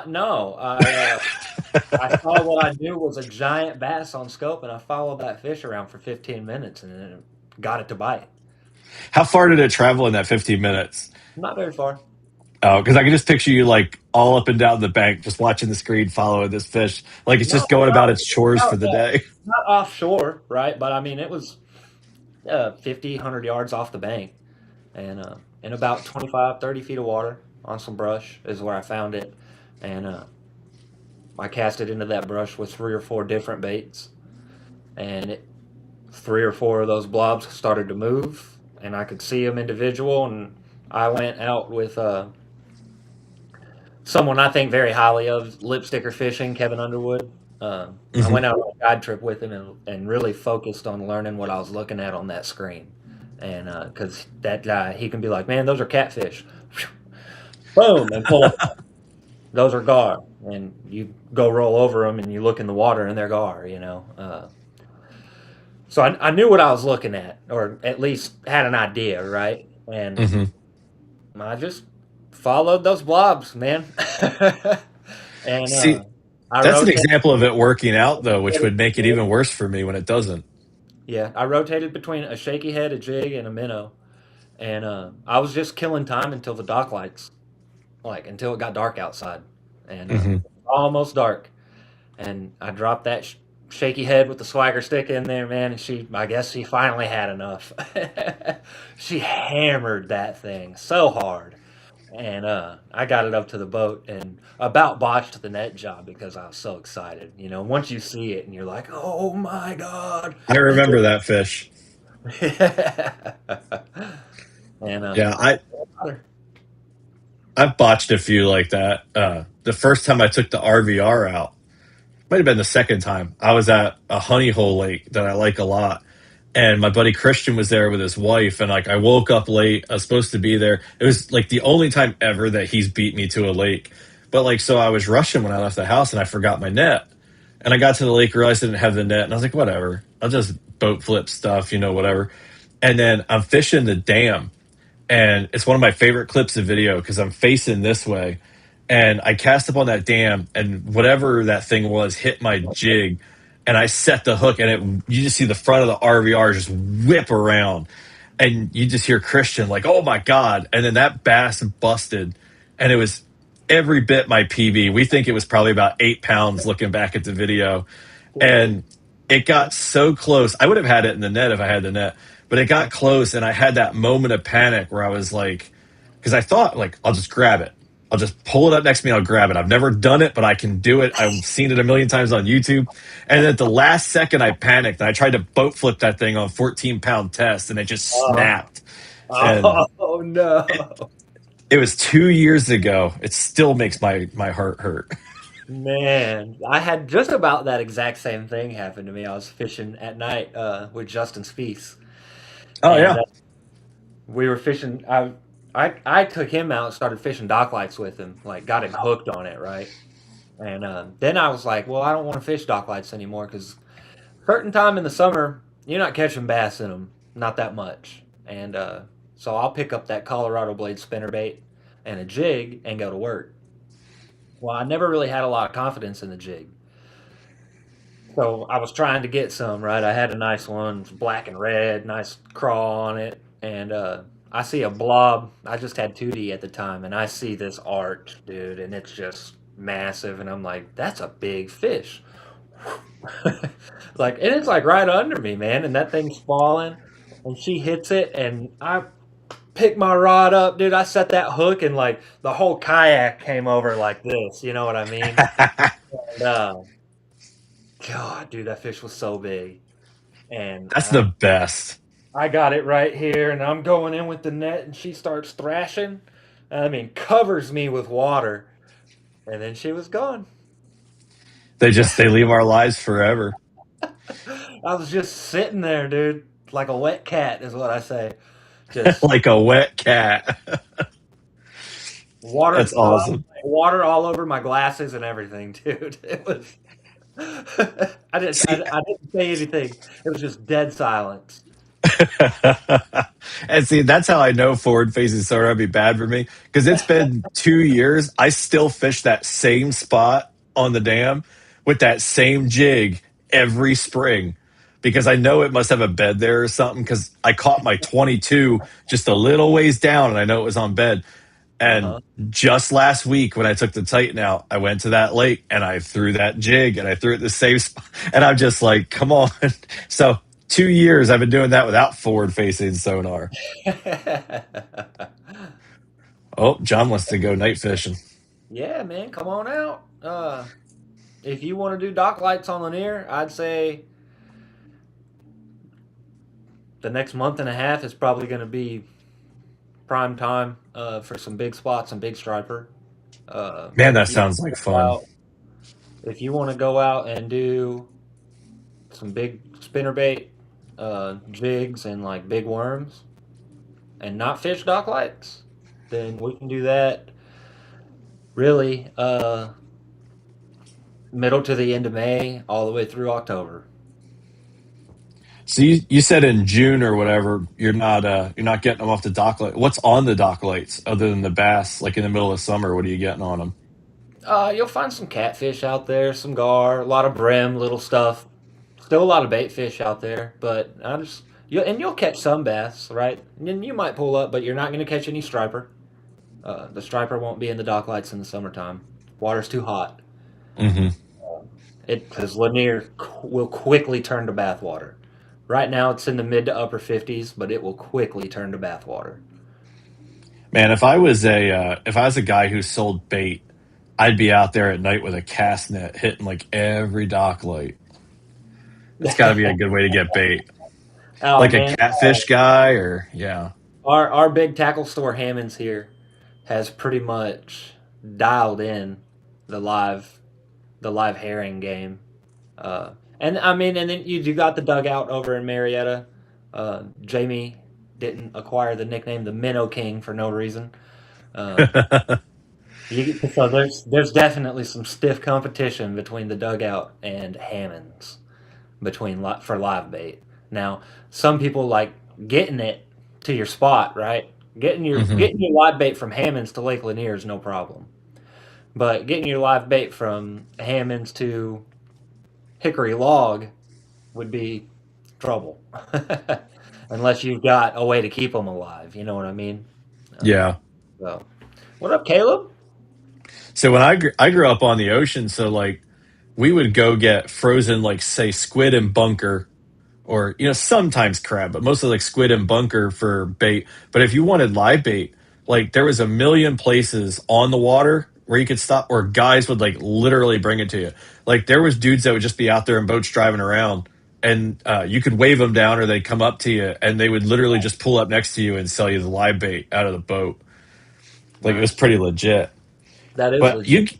No, I saw what I knew was a giant bass on scope, and I followed that fish around for 15 minutes, and then got it to bite. How far did it travel in that 15 minutes? Not very far. Oh, because I can just picture you like all up and down the bank, just watching the screen, following this fish, like it's No, just going about no, its chores for about the that. day. Not offshore, right? But I mean, it was 50, 100 yards off the bank, and in about 25, 30 feet of water on some brush is where I found it, and I cast it into that brush with 3 or 4 different baits, and 3 or 4 of those blobs started to move, and I could see them individual. And I went out with someone I think very highly of, lip sticker fishing, Kevin Underwood. I Hmm. went out on a guide trip with him and really focused on learning what I was looking at on that screen. And because that guy, he can be like, man, those are catfish. Boom, and pull them. Those are gar. And you go roll over them and you look in the water and they're gar, you know. So I knew what I was looking at, or at least had an idea, right? And Hmm. I just followed those blobs, man. and See, I that's an rotated. example of it working out, though, which would make it even worse for me when it doesn't. Yeah, I rotated between a shaky head, a jig, and a minnow, and I was just killing time until the dock lights, like until it got dark outside, and Hmm. almost dark. And I dropped that shaky head with the swagger stick in there, man. And I guess she finally had enough. She hammered that thing so hard, and I got it up to the boat and about botched the net job because I was so excited. You know, once you see it and you're like, "Oh my god!" I remember that fish. And Yeah, I've botched a few like that. The first time I took the RVR out, might have been the second time. I was at a honey hole lake that I like a lot, and my buddy Christian was there with his wife. And like, I woke up late. I was supposed to be there. It was like the only time ever that he's beat me to a lake. But like, so I was rushing when I left the house, and I forgot my net. And I got to the lake, realized I didn't have the net, and I was like, whatever. I'll just boat flip stuff, whatever. And then I'm fishing the dam, and it's one of my favorite clips of video because I'm facing this way, and I cast up on that dam, and whatever that thing was hit my jig, and I set the hook, and you just see the front of the RVR just whip around, and you just hear Christian like, "Oh my god!" And then that bass busted, and it was every bit my PB. We think it was probably about 8 pounds looking back at the video, and it got so close. I would have had it in the net if I had the net, but it got close, and I had that moment of panic where I was like, because I thought like, I'll just grab it. I'll just pull it up next to me. I'll grab it. I've never done it, but I can do it. I've seen it a million times on YouTube. And at the last second, I panicked and I tried to boat flip that thing on 14-pound test, and it just Oh, snapped. And oh no. it was 2 years ago. It still makes my heart hurt. Man, I had just about that exact same thing happen to me. I was fishing at night with Justin Spieth, Oh and yeah. we were fishing. I took him out and started fishing dock lights with him, like got him hooked on it, right? And then I was like, well, I don't want to fish dock lights anymore because certain time in the summer you're not catching bass in them, not that much. And so I'll pick up that Colorado blade spinnerbait and a jig and go to work. Well, I never really had a lot of confidence in the jig. So I was trying to get some, right? I had a nice one, it's black and red, nice crawl on it. And I see a blob. I just had 2D at the time, and I see this arch, dude, and it's just massive. And I'm like, that's a big fish. Like, and it's like right under me, man. And that thing's falling, and she hits it, and I pick my rod up, dude. I set that hook, and like the whole kayak came over like this. You know what I mean? And, God, dude, that fish was so big. And That's the best. I got it right here, and I'm going in with the net, and she starts thrashing. I mean, covers me with water, and then she was gone. They leave our lives forever. I was just sitting there, dude, like a wet cat, is what I say. Just Like a wet cat. That's water, awesome. water all over my glasses and everything, dude. It was. See, I didn't say anything. It was just dead silence. and see, that's how I know forward facing sonar would be bad for me because it's been 2 years. I still fish that same spot on the dam with that same jig every spring because I know it must have a bed there or something. Because I caught my 22 just a little ways down and I know it was on bed. Uh And huh. just last week when I took the Titan out, I went to that lake and I threw that jig and I threw it the same spot. And I'm just like, come on. So 2 years I've been doing that without forward facing sonar. Oh, John wants to go night fishing. Yeah, man, come on out. If you want to do dock lights on Lanier, I'd say the next month and a half is probably going to be prime time for some big spots and big striper. Man, that If you sounds like fun. if you want to go out and do some big spinnerbait jigs and like big worms and not fish dock lights, then we can do that. Really, middle to the end of May, all the way through October. So you said in June or whatever, you're not getting them off the dock light. What's on the dock lights other than the bass? Like in the middle of summer, what are you getting on them? You'll find some catfish out there, some gar, a lot of brim, little stuff. Still a lot of bait fish out there, but I just you'll catch some bass, right? And then you might pull up, but you're not going to catch any striper. The striper won't be in the dock lights in the summertime. Water's too hot. Hmm. It because Lanier will quickly turn to bathwater. Right now it's in the mid to upper 50s, but it will quickly turn to bathwater. Man, if I was a guy who sold bait, I'd be out there at night with a cast net hitting like every dock light. That's got to be a good way to get bait. Oh Like a man, catfish guy, or yeah. our big tackle store Hammond's here has pretty much dialed in the live the live herring game. And I mean, and then you got the dugout over in Marietta. Jamie didn't acquire the nickname the Minnow King for no reason. Uh, so there's definitely some stiff competition between the dugout and Hammond's for live bait. Now, some people like getting it to your spot, right? Hmm. Getting your live bait from Hammond's to Lake Lanier is no problem, but getting your live bait from Hammond's to Hickory Log would be trouble, unless you've got a way to keep them alive. You know what I mean? Uh, Yeah. so, what up, Caleb? So when I grew up on the ocean, so like we would go get frozen, like say squid and bunker, or sometimes crab, but mostly like squid and bunker for bait. But if you wanted live bait, like there was a million places on the water where you could stop, or guys would like literally bring it to you. Like there was dudes that would just be out there in boats driving around, and you could wave them down, or they'd come up to you, and they would literally just pull up next to you and sell you the live bait out of the boat. Like it was Nice. pretty legit. That is But legit.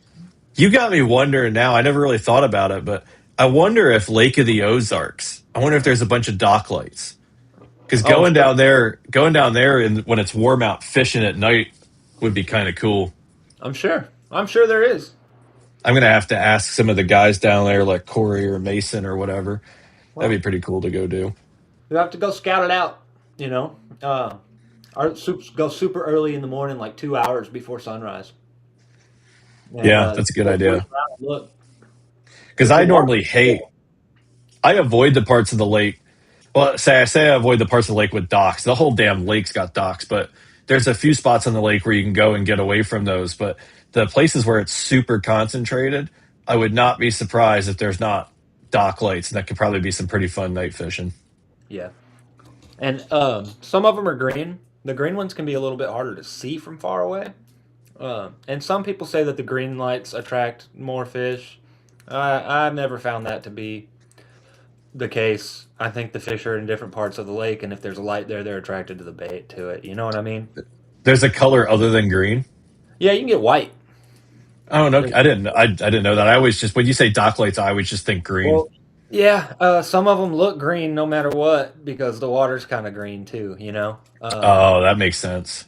you got me wondering now. I never really thought about it, but I wonder if Lake of the Ozarks. I wonder if there's a bunch of dock lights. Because Oh, sure. going down there, and when it's warm out, fishing at night would be kind of cool. I'm sure. I'm sure there is. I'm gonna have to ask some of the guys down there, like Corey or Mason or whatever. That'd Well, be pretty cool to go do. you have to go scout it out. You know, our soups go super early in the morning, like 2 hours before sunrise, and Yeah, that's a good just wait idea. around and look. Because The I water. normally hate. I avoid the parts of the lake. Well, say I avoid the parts of the lake with docks. The whole damn lake's got docks, but there's a few spots on the lake where you can go and get away from those. But the places where it's super concentrated, I would not be surprised if there's not dock lights, and that could probably be some pretty fun night fishing. Yeah, and some of them are green. The green ones can be a little bit harder to see from far away. And some people say that the green lights attract more fish. I've never found that to be the case. I think the fish are in different parts of the lake, and if there's a light there, they're attracted to the bait to it. You know what I mean? There's a color other than green. Yeah, you can get white. I don't know. There's, I didn't know that. I always just when you say dock lights, I always just think green. well, yeah, some of them look green no matter what because the water's kind of green too. You know. Oh, that makes sense.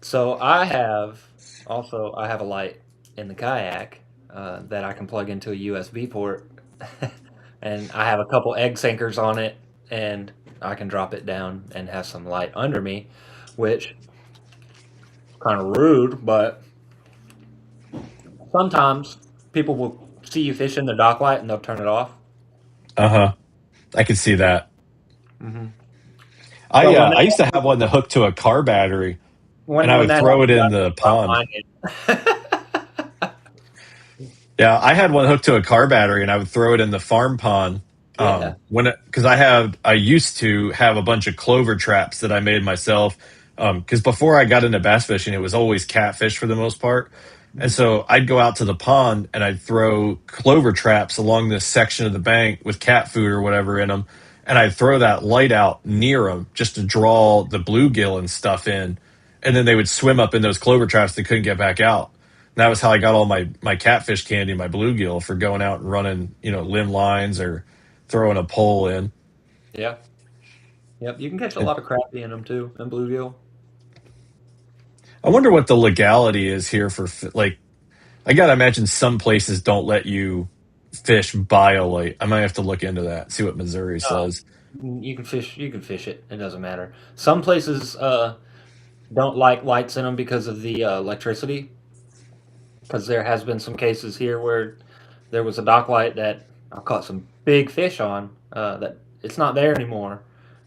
So I have a light in the kayak that I can plug into a USB port, and I have a couple egg sinkers on it, and I can drop it down and have some light under me, which kind of rude, but sometimes people will see you fishing the dock light and they'll turn it off. Uh huh. I can see that. Hmm. I But uh, I used to have one that hooked to a car battery, and I when would that throw it happens, I in the stop pond. buying it. Yeah, I had one hooked to a car battery, and I would throw it in the farm pond. Yeah, Because I used to have a bunch of clover traps that I made myself. Because before I got into bass fishing, it was always catfish for the most part, and so I'd go out to the pond and I'd throw clover traps along this section of the bank with cat food or whatever in them, and I'd throw that light out near them just to draw the bluegill and stuff in, and then they would swim up in those clover traps. They couldn't get back out. That was how I got all my catfish candy, my bluegill for going out and running, limb lines or throwing a pole in. yeah, yep. You can catch a And lot of crappie in them too, and bluegill. I wonder what the legality is here for like. I gotta imagine some places don't let you fish biolite. I might have to look into that, see what Missouri No, says. you can fish. You can fish it. It doesn't matter. Some places don't like lights in them because of the electricity. Because there has been some cases here where there was a dock light that I caught some big fish on that it's not there anymore,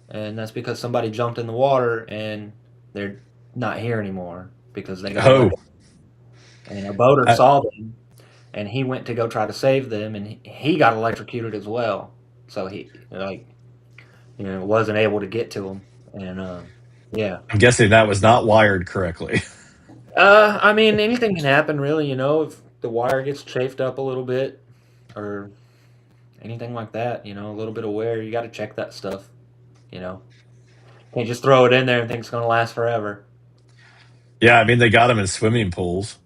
and that's because somebody jumped in the water and they're not here anymore because they got Oh, electrocuted. And a boater I, saw them, and he went to go try to save them, and he got electrocuted as well. So he wasn't able to get to them, and yeah. I'm guessing that was not wired correctly. I mean, anything can happen, really. If the wire gets chafed up a little bit, or anything like that. A little bit of wear. You got to check that stuff. You know, can't just throw it in there and think it's going to last forever. Yeah, I mean they got them in swimming pools,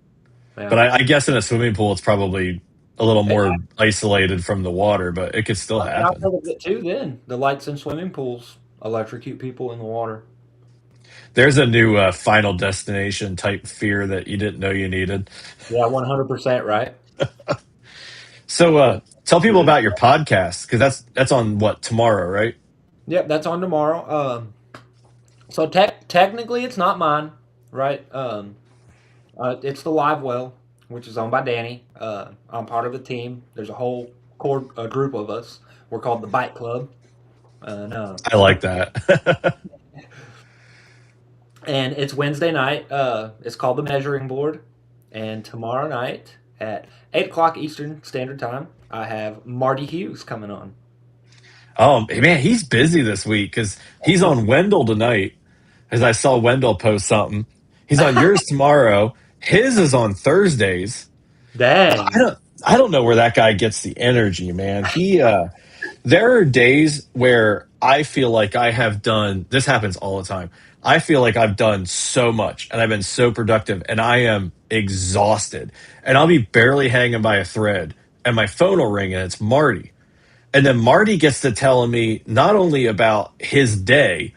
Yeah. but I guess in a swimming pool it's probably a little more isolated from the water, but it could still Well, and I'll happen. tell you too. Then the lights in swimming pools electrocute people in the water. There's a new Final Destination type fear that you didn't know you needed. Yeah, 100% right. So Yeah. tell people about your podcast because that's on what tomorrow, right? Yep, that's on tomorrow. So technically, it's not mine, right? It's the Live Well, which is owned by Danny. I'm part of the team. There's a whole core group of us. We're called the Bike Club, and I like that. and it's Wednesday night. It's called the Measuring Board, and tomorrow night at 8 o'clock Eastern Standard Time, I have Marty Hughes coming on. Oh man, he's busy this week because he's on Wendell tonight. As I saw Wendell post something, he's on yours tomorrow. His is on Thursdays. I Dang. don't I don't know where that guy gets the energy, man. There are days where I feel like I have done this happens all the time. I feel like I've done so much and I've been so productive and I am exhausted. And I'll be barely hanging by a thread and my phone will ring and it's Marty. And then Marty gets to telling me not only about his day,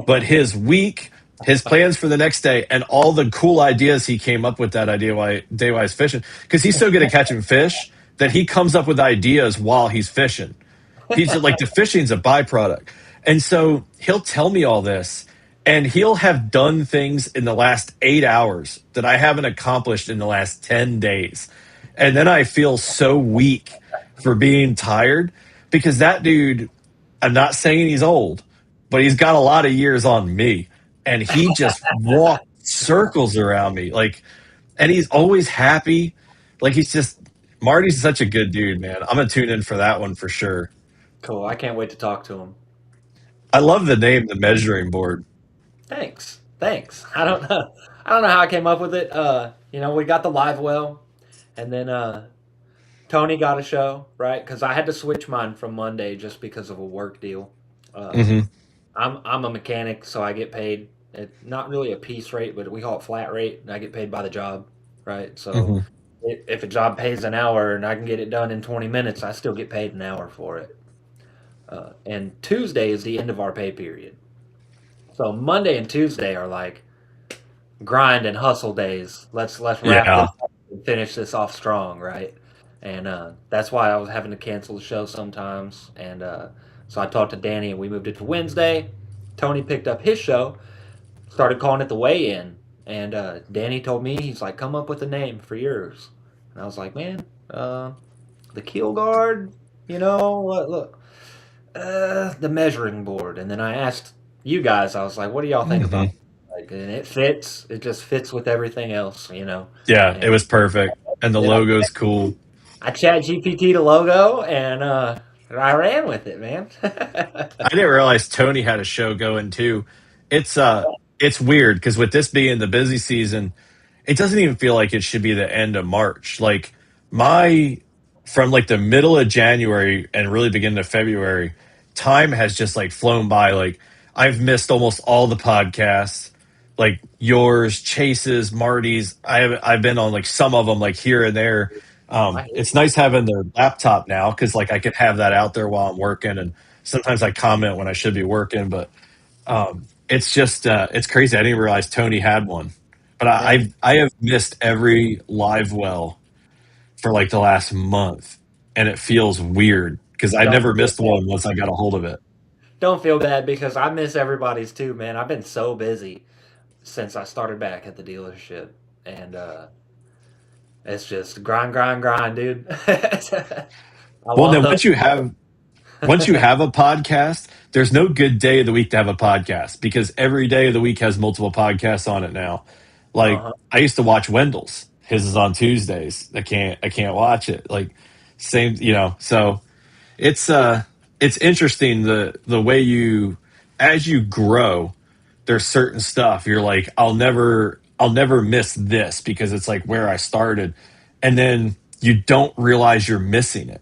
but his week, his plans for the next day, and all the cool ideas he came up with that idea why day why he's fishing. Because he's so good at catching fish that he comes up with ideas while he's fishing. He's like the fishing's a byproduct. And so he'll tell me all this and he'll have done things in the last 8 hours that I haven't accomplished in the last 10 days. And then I feel so weak for being tired because that dude, I'm not saying he's old, but he's got a lot of years on me. And he just walked circles around me. Like, and he's always happy. Like, Marty's such a good dude, man. I'm going to tune in for that one for sure. Cool. I can't wait to talk to him. I love the name, the measuring board. Thanks. Thanks. I don't know. I don't know how I came up with it. We got the Live Well, and then Tony got a show, right? Because I had to switch mine from Monday just because of a work deal. Uh, Hmm. I'm a mechanic, so I get paid not really a piece rate, but we call it flat rate, and I get paid by the job, right? So Hmm. if a job pays an hour and I can get it done in 20 minutes, I still get paid an hour for it. And Tuesday is the end of our pay period. So Monday and Tuesday are like grind and hustle days. Let's wrap this Yeah. up and finish this off strong, right? And that's why I was having to cancel the show sometimes. And so I talked to Danny, and we moved it to Wednesday. Tony picked up his show, started calling it the Weigh In, and Danny told me he's like, "Come up with a name for yours." And I was like, "Man, the Keel Guard, look, the measuring board." And then I asked you guys, I was like, "What do y'all think about?" Hmm. Like, and it fits. It just fits with everything else. Yeah, it And was perfect. And the then I logo's cool. I chat GPT the logo, and I ran with it, man. I didn't realize Tony had a show going too. It's uh it's weird because with this being the busy season, it doesn't even feel like it should be the end of March. Like my from like the middle of January and really beginning of February, time has just like flown by. Like I've missed almost all the podcasts, like yours, Chase's, Marty's. I've been on like some of them like here and there. I hear It's nice having the laptop now because like I can have that out there while I'm working, and sometimes I comment when I should be working, but it's just it's crazy. I didn't realize Tony had one, but man. I have missed every live well for like the last month, and it feels weird because I Don't never feel missed bad. one once I got a hold of it. Don't feel bad because I miss everybody's too, man. I've been so busy since I started back at the dealership, and it's just grind, grind, grind, dude. I Well, love then those. once you have a podcast, there's no good day of the week to have a podcast because every day of the week has multiple podcasts on it now. Like Uh-huh. I used to watch Wendell's. His is on Tuesdays. I can't watch it. Like same, so it's it's interesting the way you as you grow, there's certain stuff you're like I'll never miss this because it's like where I started, and then you don't realize you're missing it.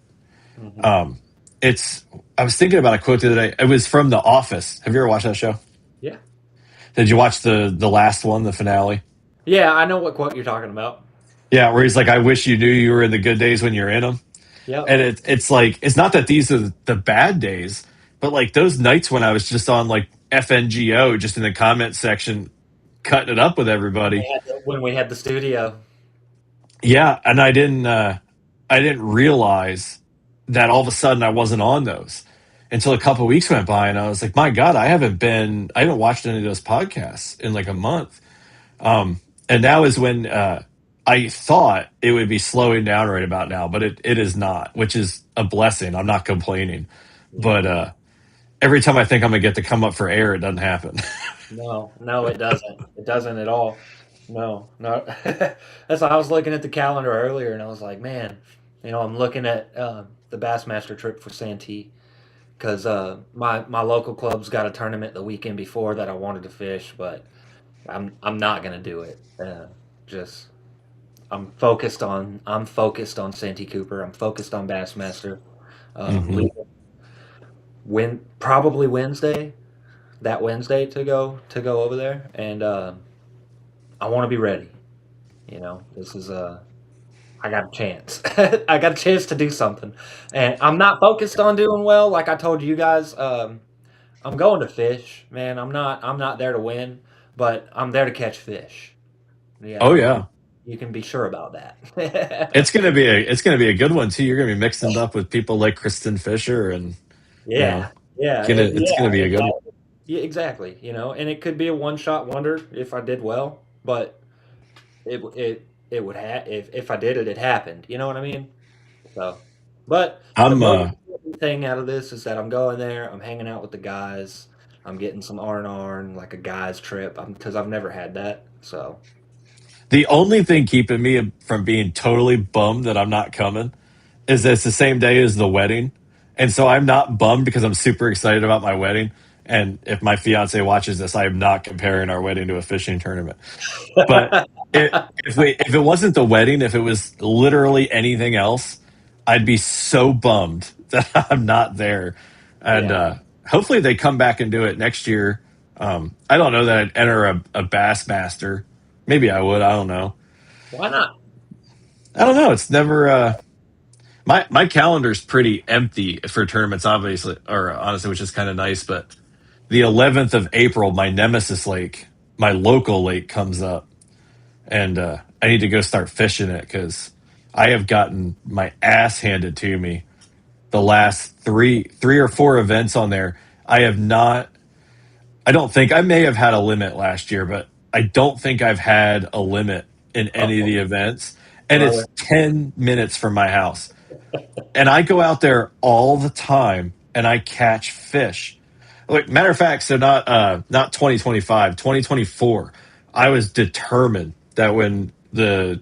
Hmm. Um, It's. I was thinking about a quote the other day. It was from The Office. Have you ever watched that show? Yeah. Did you watch the last one, the finale? Yeah, I know what quote you're talking about. Yeah, where he's like, "I wish you knew you were in the good days when you're in them." Yep. And it's like it's not that these are the bad days, but like those nights when I was just on like FNGO, just in the comment section, cutting it up with everybody. When we had the studio. Yeah, and I didn't realize that all of a sudden I wasn't on those until a couple of weeks went by, and I was like, my God, I haven't watched any of those podcasts in like a month. And now is when I thought it would be slowing down right about now, but it is not, which is a blessing. I'm not complaining, Yeah. but every time I think I'm gonna get to come up for air, it doesn't happen. No, no, it doesn't. It doesn't at all. No, no. That's why I was looking at the calendar earlier, and I was like, man, I'm looking at the Bassmaster trip for Santee because my local club's got a tournament the weekend before that I wanted to fish, but I'm not gonna do it. Just I'm focused on Santee Cooper. I'm focused on Bassmaster. Hmm. Leaving probably Wednesday, that Wednesday to go over there, and I want to be ready. This is I got a chance. I got a chance to do something, and I'm not focused on doing well. Like I told you guys, I'm going to fish, man. I'm not there to win, but I'm there to catch fish. Oh You, yeah, you can be sure about that. it's gonna be a good one too. You're gonna be mixing it up with people like Kristen Fisher, and you know, Yeah, yeah, it's gonna be a good one. exactly. Yeah, exactly. And it could be a one shot wonder if I did well, but it would have if I did it, it happened. You know what I mean? So, but the I'm most important thing out of this is that I'm going there. I'm hanging out with the guys. I'm getting some R and like a guys trip. Because I've never had that. So the only thing keeping me from being totally bummed that I'm not coming is that it's the same day as the wedding. And so I'm not bummed because I'm super excited about my wedding. And if my fiance watches this, I am not comparing our wedding to a fishing tournament. But if it wasn't the wedding, if it was literally anything else, I'd be so bummed that I'm not there. And yeah, hopefully they come back and do it next year. I don't know that I'd enter a Bass Master. Maybe I would. I don't know. why not? I don't know. It's never. My calendar's pretty empty for tournaments, obviously, or honestly, which is kind of nice. But the 11th of April, my Nemesis Lake, my local lake, comes up, and I need to go start fishing it because I have gotten my ass handed to me the last three or four events on there. I have not. I don't think I may have had a limit last year, but I don't think I've had a limit in any of Oh, the events, and brother. it's 10 minutes from my house. And I go out there all the time and I catch fish. Like matter of fact, so not 2025, 2024. I was determined that when the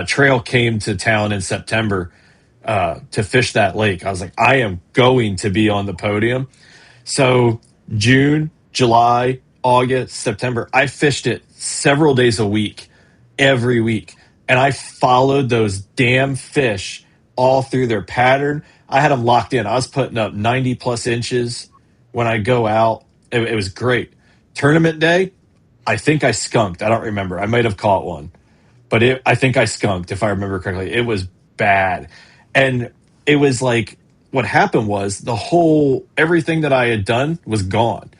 trail came to town in September to fish that lake, I was like, I am going to be on the podium. So June, July, August, September, I fished it several days a week, every week. And I followed those damn fish all through their pattern. I had them locked in. I was putting up 90 plus inches when I go out. It was great. Tournament day, I think I skunked. I don't remember. I might have caught one, but I think I skunked if I remember correctly. It was bad. And it was like what happened was everything that I had done was gone.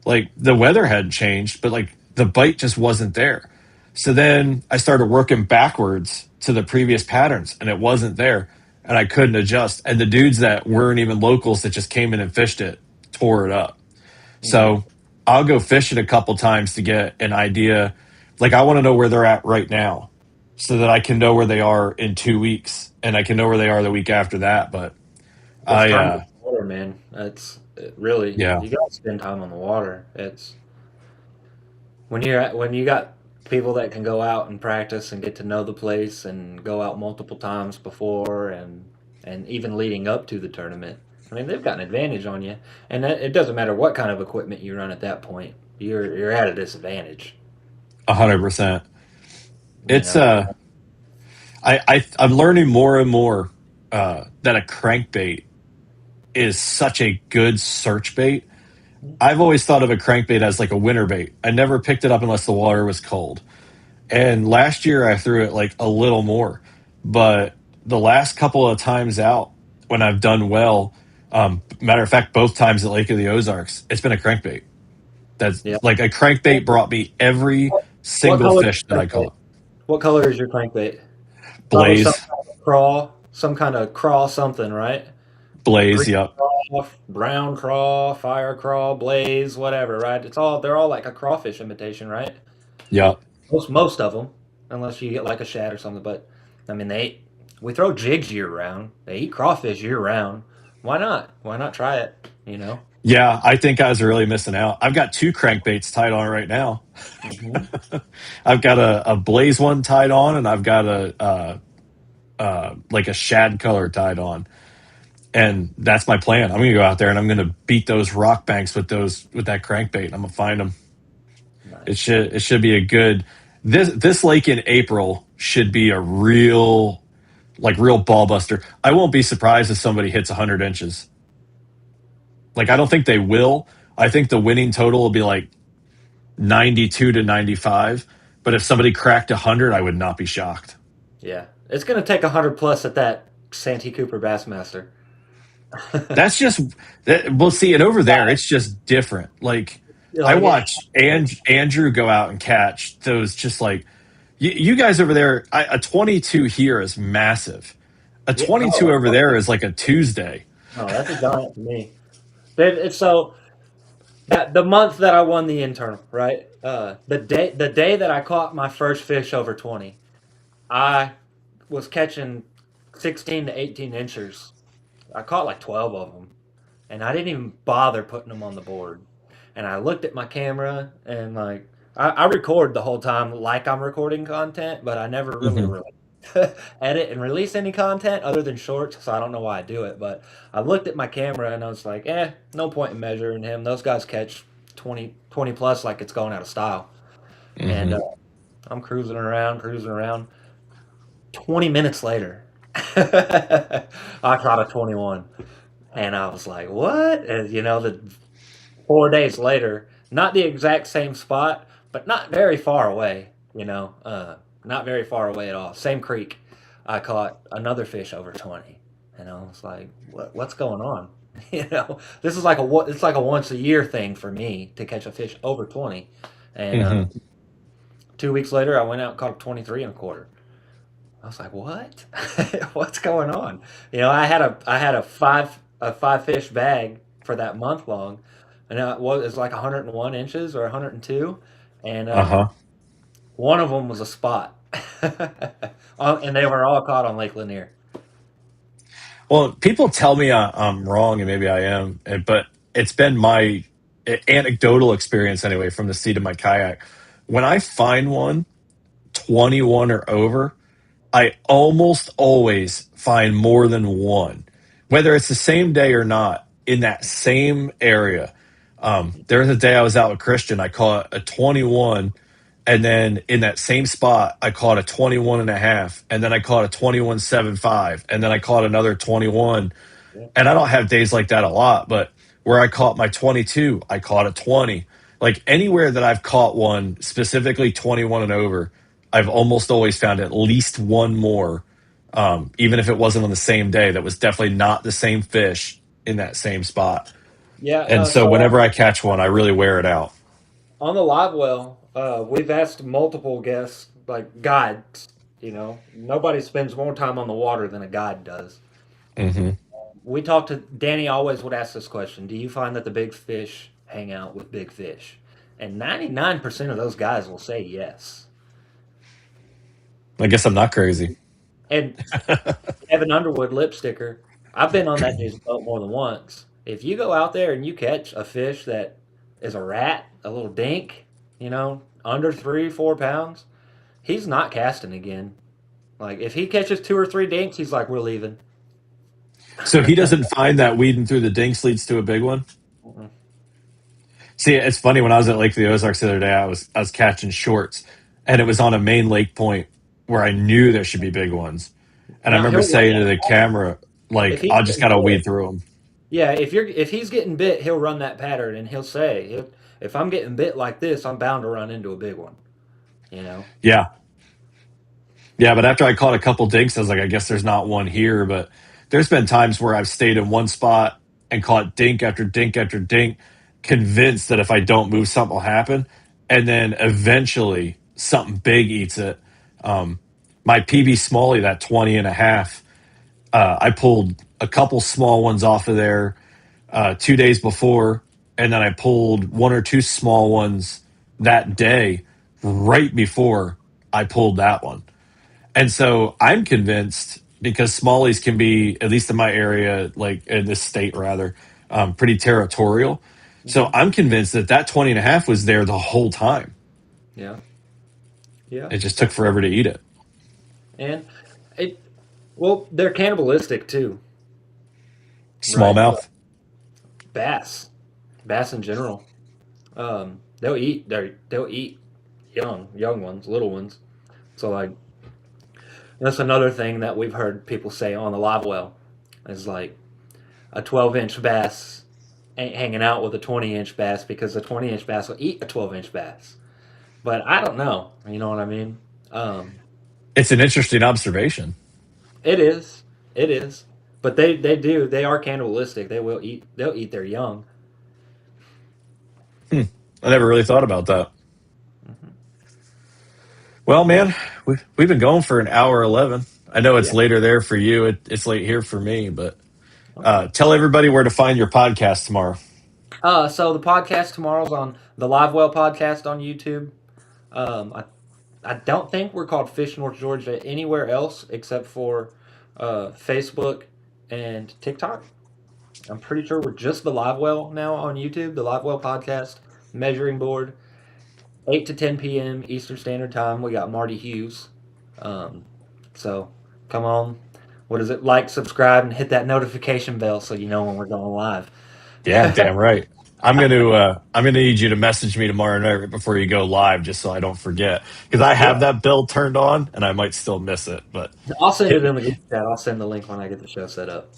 Like the weather hadn't changed, but like the bite just wasn't there. So then I started working backwards to the previous patterns and it wasn't there and I couldn't adjust. And the dudes that weren't even locals that just came in and fished it tore it up. Mhm. So I'll go fish it a couple times to get an idea. Like I want to know where they're at right now so that I can know where they are in 2 weeks and I can know where they are the week after that. But It's I, time on the water, man. Really, yeah, you gotta spend time on the water. It's when you got people that can go out and practice and get to know the place and go out multiple times before and even leading up to the tournament. I mean, they've got an advantage on you, and it doesn't matter what kind of equipment you run at that point. You're at a disadvantage. 100%. You It's, know. I'm learning more and more that a crankbait is such a good search bait. I've always thought of a crankbait as like a winter bait. I never picked it up unless the water was cold. And last year I threw it like a little more. But the last couple of times out when I've done well, matter of fact, both times at Lake of the Ozarks, it's been a crankbait. That's Yeah. like a crankbait brought me every What single color is fish that your I crankbait? caught. What color is your crankbait? Probably Blaze, some kind of crawl something, right? blaze, Green yep, craw, brown craw, fire craw, blaze, whatever, right? They're all like a crawfish imitation, right? yep. Most of them, unless you get like a shad or something. But I mean, we throw jigs year round. They eat crawfish year round. Why not? Why not try it? You know. Yeah, I think I was really missing out. I've got two crankbaits tied on right now. Hmm. I've got a blaze one tied on, and I've got like a shad color tied on, and that's my plan. I'm gonna go out there and I'm gonna beat those rock banks with that crankbait. I'm gonna find them. Nice. It should be a good this lake in April should be a real ball buster. I won't be surprised if somebody hits 100 inches. Like I don't think they will. I think the winning total will be like 92 to 95. But if somebody cracked 100, I would not be shocked. Yeah, it's gonna take 100 plus at that Santee Cooper Bassmaster. That's just we'll see it over there. It's just different. Like I Like it, watch Andrew go out and catch those. Just like you guys over there, a 22 here is massive. A yeah, 22 oh, over there is like a Tuesday. no, that's a giant to me. It's so that the month that I won the internal, right? The day that I caught my first fish over 20, I was catching 16 to 18 inches. I caught like 12 of them, and I didn't even bother putting them on the board. And I looked at my camera and like I record the whole time like I'm recording content, but I never Hmm. really edit and release any content other than shorts, so I don't know why I do it. But I looked at my camera and I was like, no point in measuring him. Those guys catch 20 plus like it's going out of style. And Hmm. I'm cruising around. 20 minutes later, I caught a 21. And I was like, what? And, the 4 days later, not the exact same spot, but not very far away, not very far away at all. Same creek. I caught another fish over 20. And I was like, what's going on? This is it's like a once a year thing for me to catch a fish over 20. And Hmm. 2 weeks later, I went out and caught a 23 and a quarter. I was like, "What? What's going on?" I had a five fish bag for that month long, and it's like 101 inches or 102, and Uh-huh. one of them was a spot, and they were all caught on Lake Lanier. Well, people tell me I'm wrong, and maybe I am, but it's been my anecdotal experience anyway from the seat of my kayak. When I find one 21 or over, I almost always find more than one, whether it's the same day or not, in that same area. There was a day I was out with Christian. I caught a 21, and then in that same spot, I caught a 21 and a half, and then I caught a 21.75, and then I caught another 21. Yeah. And I don't have days like that a lot, but where I caught my 22, I caught a 20. Like anywhere that I've caught one, specifically 21 and over, I've almost always found at least one more, even if it wasn't on the same day, that was definitely not the same fish in that same spot. Yeah. And so So whenever I catch one, I really wear it out. on the live well, we've asked multiple guests, like guides. Nobody spends more time on the water than a guide does. Hmm. We talked to Danny. Always would ask this question: do you find that the big fish hang out with big fish? And 99% of those guys will say yes. I guess I'm not crazy. And Evan Underwood lip sticker. I've been on that dude's boat more than once. If you go out there and you catch a fish that is a rat, a little dink, under 3, 4 pounds, he's not casting again. Like if he catches 2 or 3 dinks, he's like, we're leaving. So he doesn't find that weeding through the dinks leads to a big one. See, it's funny when I was at Lake of the Ozarks the other day, I was catching shorts, and it was on a main lake point where I knew there should be big ones. And I Now remember he'll saying to the camera, if like, he I just catches gotta more weed through them. Yeah, if he's getting bit, he'll run that pattern and he'll say, if I'm getting bit like this, I'm bound to run into a big one. You know. Yeah. Yeah, but after I caught a couple dinks, I was like, I guess there's not one here. But there's been times where I've stayed in one spot and caught dink after dink after dink, convinced that if I don't move, something will happen. And then eventually something big eats it. Um, my PB Smalley, that 20 and a half, I pulled a couple small ones off of there 2 days before. And then I pulled one or two small ones that day right before I pulled that one. And so I'm convinced because smallies can be, at least in my area, like in this state rather, pretty territorial. So Hmm. I'm convinced that that 20 and a half was there the whole time. Yeah. Yeah. It just took forever to eat it. And it well, they're cannibalistic too, right? Smallmouth. Bass, bass in general. They'll eat young ones, little ones. So like that's another thing that we've heard people say on the live well is like a 12-inch bass ain't hanging out with a 20-inch bass because a 20-inch bass will eat a 12-inch bass. But I don't know. You know what I mean? Um, It's an interesting observation. it is. It is. But they are cannibalistic. They'll eat their young. Hmm. I never really thought about that. Hmm. Well, Yeah. man, we've been going for an hour 11. I know it's Yeah. later there for you. It's late here for me, but Okay. tell everybody where to find your podcast tomorrow. So the podcast tomorrow's on the Livewell podcast on YouTube. I don't think we're called Fish North Georgia anywhere else except for Facebook and TikTok. I'm pretty sure we're just the Livewell now on YouTube, the Livewell podcast measuring board, 8 to 10 p.m. Eastern Standard Time. We got Marty Hughes. Um, so come on. What is it? Like, subscribe, and hit that notification bell so you know when we're going live. Yeah, damn right. I'm gonna need you to message me tomorrow night right before you go live, just so I don't forget, because I have Yeah. that bell turned on and I might still miss it. But I'll send hit it me. in the group chat. I'll send the link when I get the show set up.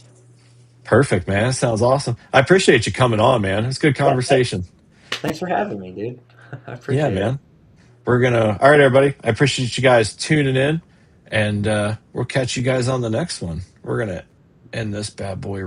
Perfect, man. That sounds awesome. I appreciate you coming on, man. It's a good Yeah. conversation. Thanks for having me, dude. I Yeah, appreciate it. man. We're gonna. All right, everybody. I appreciate you guys tuning in, and we'll catch you guys on the next one. We're gonna end this bad boy.